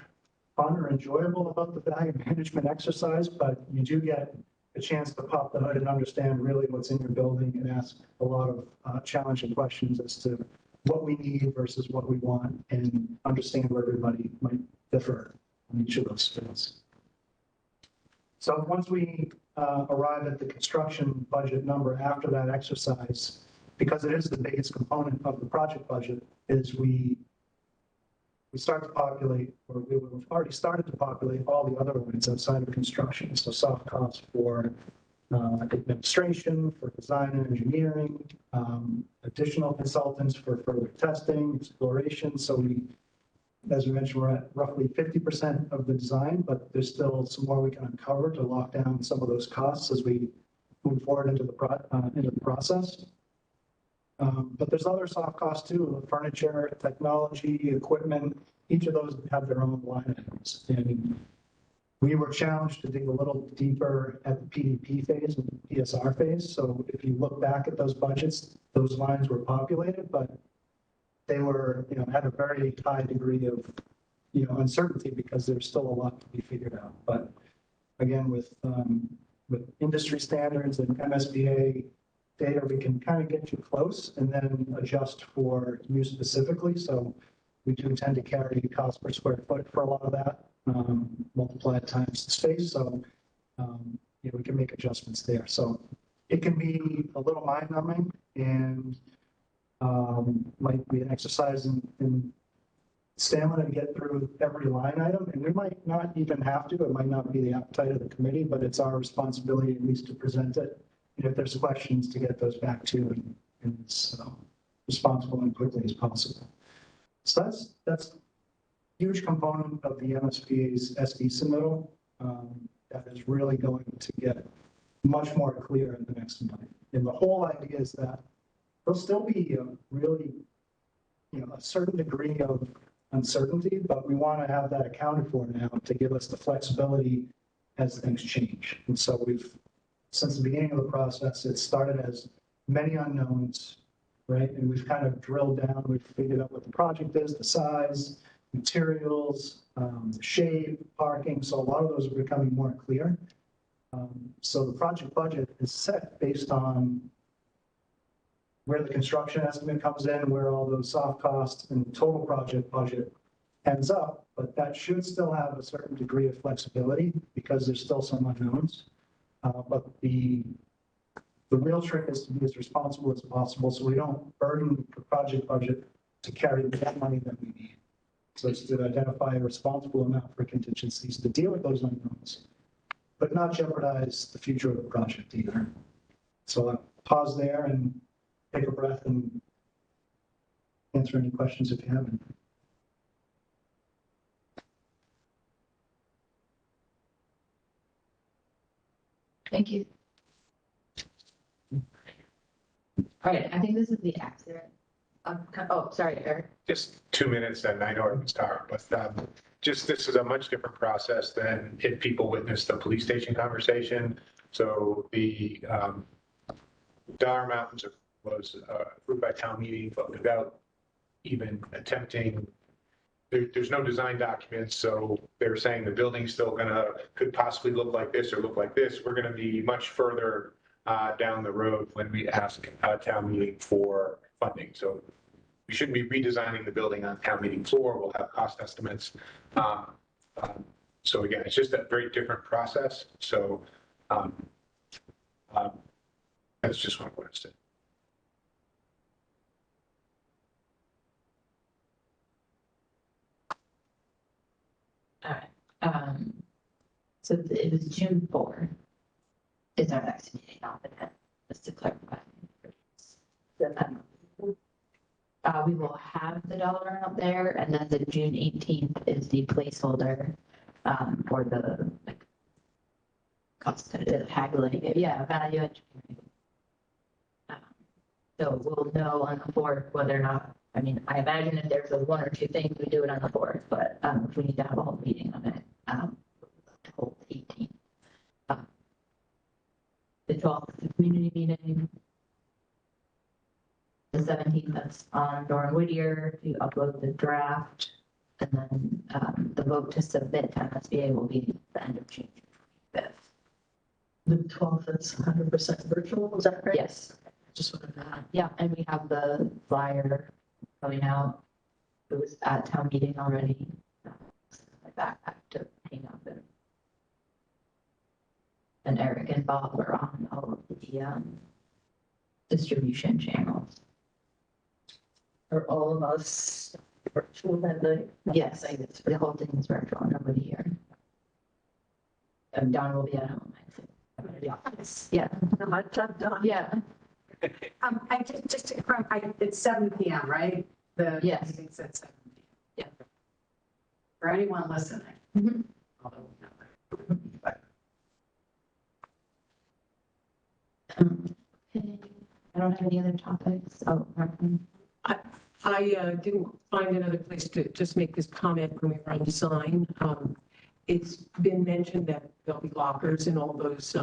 fun or enjoyable about the value management exercise, but you do get a chance to pop the hood and understand really what's in your building and ask a lot of challenging questions as to what we need versus what we want and understand where everybody might differ on each of those fields. So once we arrive at the construction budget number after that exercise, because it is the biggest component of the project budget, is we start to populate, or we have already started to populate all the other lines outside of construction. So soft costs for administration, for design and engineering, additional consultants for further testing, exploration. So we, as we mentioned, we're at roughly 50% of the design, but there's still some more we can uncover to lock down some of those costs as we move forward into the process. But there's other soft costs too, furniture, technology, equipment, each of those have their own line items. And we were challenged to dig a little deeper at the PDP phase and the PSR phase. So if you look back at those budgets, those lines were populated, but they were, had a very high degree of, uncertainty because there's still a lot to be figured out. But again, with industry standards and MSBA data, we can kind of get you close and then adjust for you specifically. So we do tend to carry cost per square foot for a lot of that, multiplied times the space. So, we can make adjustments there. So it can be a little mind numbing and might be an exercise in stamina to get through every line item. And we might not even have to, it might not be the appetite of the committee, but it's our responsibility at least to present it. And if there's questions, to get those back to and as responsible and quickly as possible. So that's a huge component of the MSBA's SD submittal that is really going to get much more clear in the next month. And the whole idea is that there'll still be a really, a certain degree of uncertainty, but we want to have that accounted for now to give us the flexibility as things change. And so since the beginning of the process, it started as many unknowns, right? And we've kind of drilled down, we've figured out what the project is, the size, materials, the shape, parking. So a lot of those are becoming more clear. So the project budget is set based on where the construction estimate comes in, where all those soft costs and the total project budget ends up, but that should still have a certain degree of flexibility because there's still some unknowns. But the real trick is to be as responsible as possible so we don't burden the project budget to carry that money that we need. So it's to identify a responsible amount for contingencies to deal with those unknowns, but not jeopardize the future of the project either. So I'll pause there and take a breath and answer any questions if you have any. Thank you. All right, I think this is the accident. Oh, sorry, Eric. Just 2 minutes, and I know it was dark, but just this is a much different process than if people witness the police station conversation. So the dollar amount was approved by town meeting, but without even attempting, there's no design documents. So they're saying the building's still could possibly look like this or look like this. We're gonna be much further down the road when we ask town meeting for funding. So we shouldn't be redesigning the building on town meeting floor. We'll have cost estimates. So again, it's just a very different process. So that's just what I wanted to say. All right. So it was June 4 is our next meeting, not the 10th, just to clarify. We will have the dollar amount there, and then the June 18th is the placeholder for the cost haggling, value engineering. So we'll know on the 4th whether or not, I mean, I imagine if there's one or two things, we do it on the 4th, but if we need to have a whole meeting on it, to hold 18th. The 12th, the community meeting. The 17th, that's on Doran Whittier to upload the draft. And then the vote to submit to MSBA will be the end of June 5th. The 12th is 100% virtual, is that correct? Yes. Just wanted to. Yeah, and we have the flyer going out. It was at town meeting already. My backpack to hang up in. And Eric and Bob were on all of the distribution channels. Are all of us virtual that night? Yes, the whole thing is virtual, nobody here. And Don will be at home, I think. Yeah, Hot tub done. yeah, I just to confirm, it's 7 PM, right? The Yes. meeting's at 7 PM. Yeah. For anyone listening. Mhm. Although, no. Okay. I don't have any other topics. Oh, Martin. I didn't find another place to just make this comment when we were on design. It's been mentioned that there'll be lockers in all those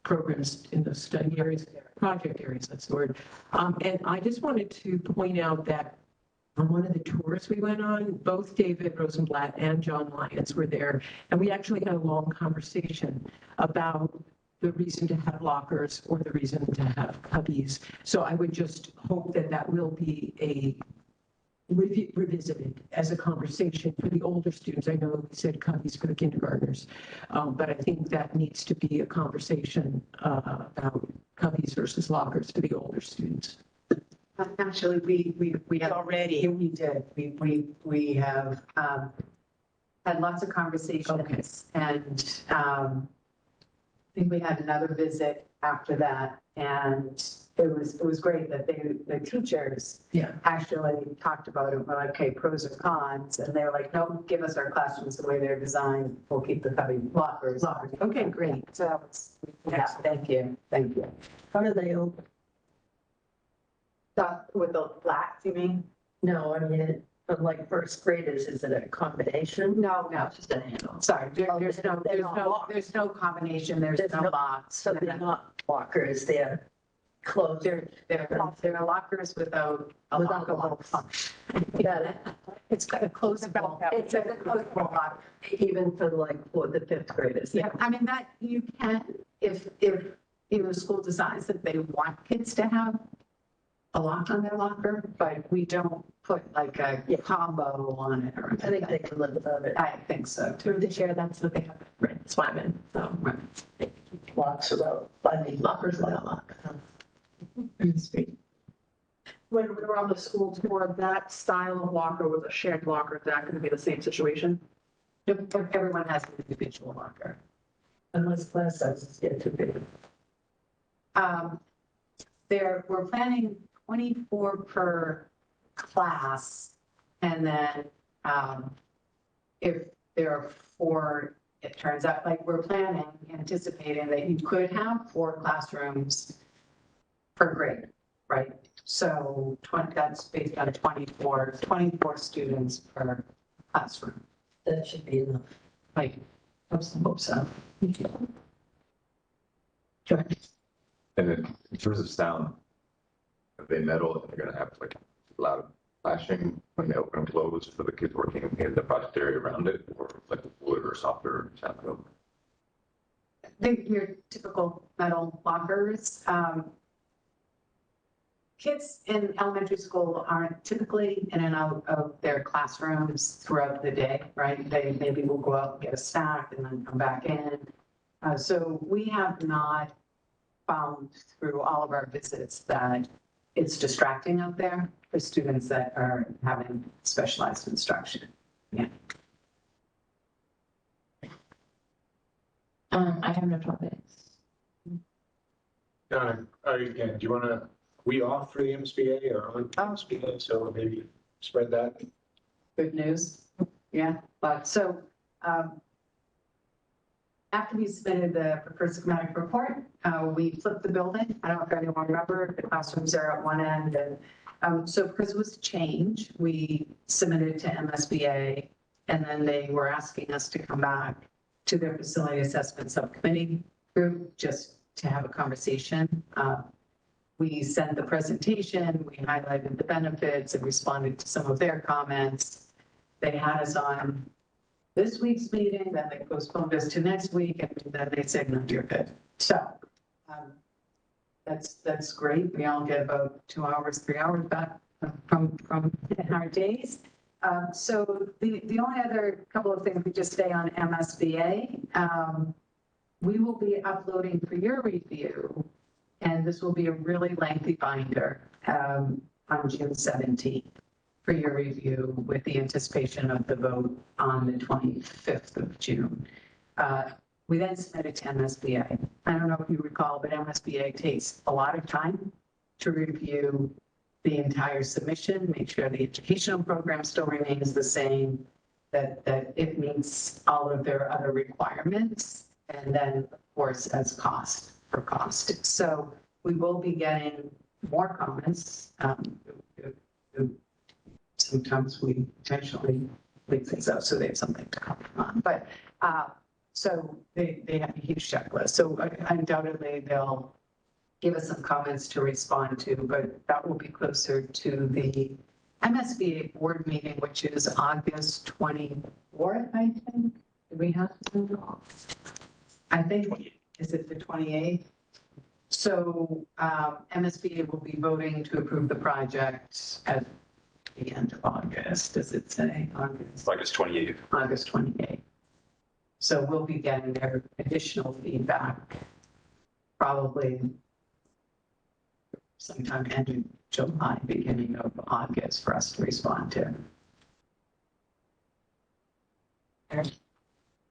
programs in those study areas, project areas, that's the word. And I just wanted to point out that on one of the tours we went on, both David Rosenblatt and John Lyons were there. And we actually had a long conversation about the reason to have lockers or the reason to have cubbies. So I would just hope that that will be revisited as a conversation for the older students. I know we said cubbies for the kindergartners, but I think that needs to be a conversation about cubbies versus lockers for the older students. Actually, we have already, we did, we have had lots of conversations and I think we had another visit after that, and it was great that the teachers actually talked about it. We're like, okay, pros or cons, and they were like, no, give us our classrooms the way they're designed. We'll keep the cubby lockers. Okay, great. So that was, yeah, thank you. How do they open? With the flats, you mean? No, I mean, but like first graders, is it a combination? No, It's just a handle. sorry, there's no combination, there's There's no no- box. So they're not lockers, they're closed. They're lockers without a Without a lock. Got it. It's got a closable. It's a closable lock. Even for like for the fifth graders. Yeah, I mean, that you can, if, you know, the school decides that they want kids to have a lock on their locker, but we don't put like a combo on it or I think they can live without it. I think so too. Through the chair, that's what they have. Right, that's why I'm in, so. Locks without, I mean, lockers without lock. When we were on the school tour, that style of locker was a shared locker. Is that going to be the same situation? Everyone has an individual locker. Unless class sizes get too big. We're planning 24 per class. And then if there are 4, it turns out, like we're anticipating that you could have 4 classrooms per grade, right? So that's based on 24 students per classroom. That should be enough. Like, hope so. George. And then in terms of sound, are they metal and they're gonna have like loud flashing when they open and close for the kids working in the project area around it, or like wood or softer sound? Your typical metal lockers. Kids in elementary school aren't typically in and out of their classrooms throughout the day, right? They maybe will go out and get a snack and then come back in. So we have not found through all of our visits that it's distracting out there for students that are having specialized instruction. Yeah. I have no topics. Donna, again, do you want to, we off for the MSBA or on MSBA, so maybe spread that? Good news. Yeah, but so after we submitted the preferred schematic report, we flipped the building. I don't know if anyone remember, the classrooms are at one end. And so because it was a change, we submitted to MSBA, and then they were asking us to come back to their facility assessment subcommittee group just to have a conversation. We sent the presentation, we highlighted the benefits and responded to some of their comments. They had us on this week's meeting, then they postponed us to next week, and then they said, no, you're good. So that's great. We all get about 2 hours, 3 hours back from our days. So the only other couple of things, we just stay on MSBA. We will be uploading for your review, and this will be a really lengthy binder on June 17th for your review with the anticipation of the vote on the 25th of June. We then submit it to MSBA. I don't know if you recall, but MSBA takes a lot of time to review the entire submission, make sure the educational program still remains the same, that it meets all of their other requirements, and then, of course, as cost. So we will be getting more comments. Sometimes we intentionally leave things out so they have something to comment on. But so they have a huge checklist. So undoubtedly they'll give us some comments to respond to, but that will be closer to the MSBA board meeting, which is August 24th, I think. Do we have to? I think, is it the 28th? So MSBA will be voting to approve the project at the end of August, does it say? August 28th. August 28th. So we'll be getting their additional feedback probably sometime end of July, beginning of August for us to respond to.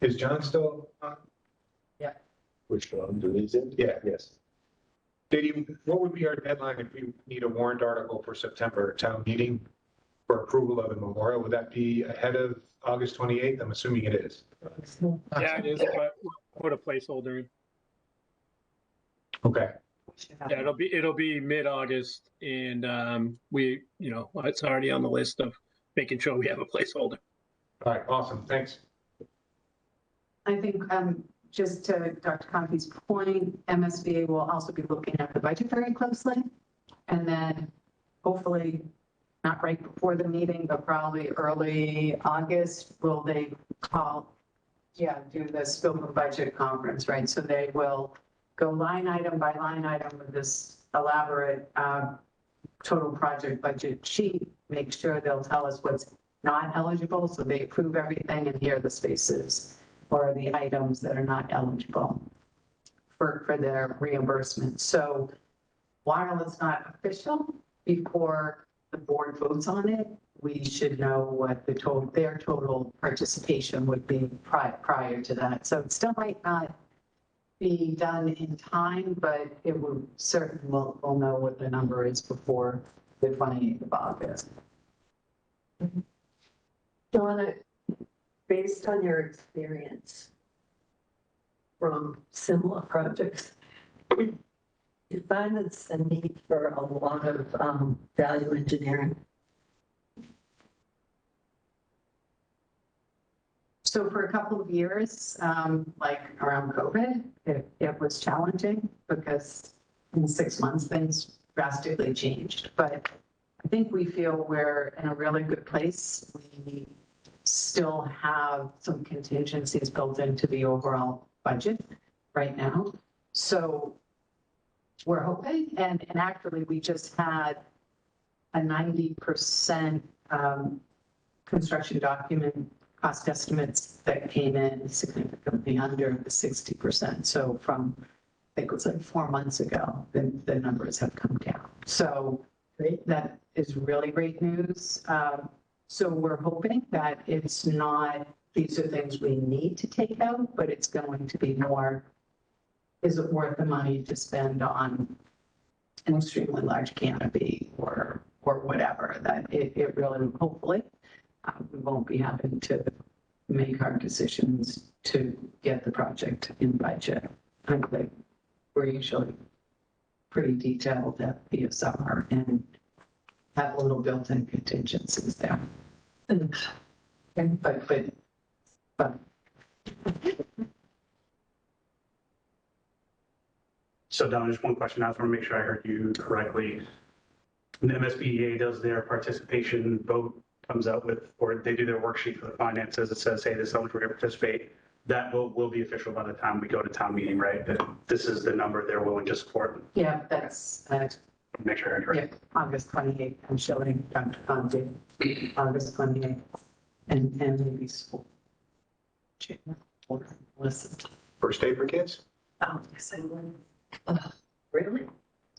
Is John still on? Yeah. Which one? Yeah. Yes. What would be our deadline if we need a warrant article for September town meeting for approval of the memorial? Would that be ahead of August 28th? I'm assuming it is. Yeah, it is, but we'll put a placeholder in. Okay. Yeah, it'll be mid-August, and it's already on the list of making sure we have a placeholder. All right, awesome, thanks. I think just to Dr. Conke's point, MSBA will also be looking at the budget very closely. And then hopefully, not right before the meeting, but probably early August, will they do the scope of budget conference, right? So they will go line item by line item with this elaborate total project budget sheet, make sure they'll tell us what's not eligible, so they approve everything, and here are the spaces or the items that are not eligible for their reimbursement. So while it's not official, before the board votes on it, we should know what their total participation would be prior to that. So it still might not be done in time, but it will certainly, we'll know what the number is before the 28th of August. Donna, based on your experience from similar projects, you find it's a need for a lot of value engineering? So for a couple of years, like around COVID, it was challenging because in 6 months, things drastically changed. But I think we feel we're in a really good place. We still have some contingencies built into the overall budget right now. So we're hoping, and actually we just had a 90% construction document cost estimates that came in significantly under the 60%. So from, I think it was like 4 months ago, the numbers have come down. So that is really great news. So we're hoping that it's not, these are things we need to take out, but it's going to be more, is it worth the money to spend on an extremely large canopy or whatever, that it really, hopefully, we won't be having to make hard decisions to get the project in budget. I think we're usually pretty detailed at PSR and have a little built-in contingencies there. But So Don, just one question. I just want to make sure I heard you correctly. The MSBEA does their participation vote, comes out with, or they do their worksheet for the finances. It says, hey, this is how much we're going to participate. That will be official by the time we go to town meeting, right? That this is the number they're willing to support. yeah, that's Make sure I heard you right. Yeah, August 28th, I'm showing Dr. Conti, August 28th, and maybe school. Listen. First day for kids? Oh, yes, I will. Really? I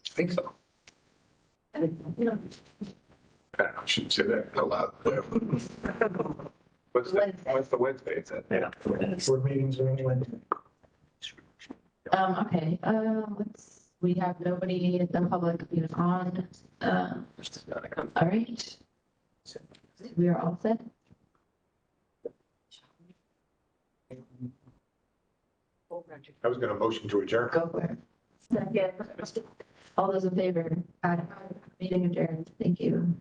think so. You know, I don't know, I shouldn't say that out loud. What's the Wednesday? It's at? Yeah. Board meetings are anyway. Okay, we have nobody in the public on, all right. We are all set. I was gonna motion to adjourn. Go for it. Second. All those in favor? Aye. Meeting adjourned. Thank you.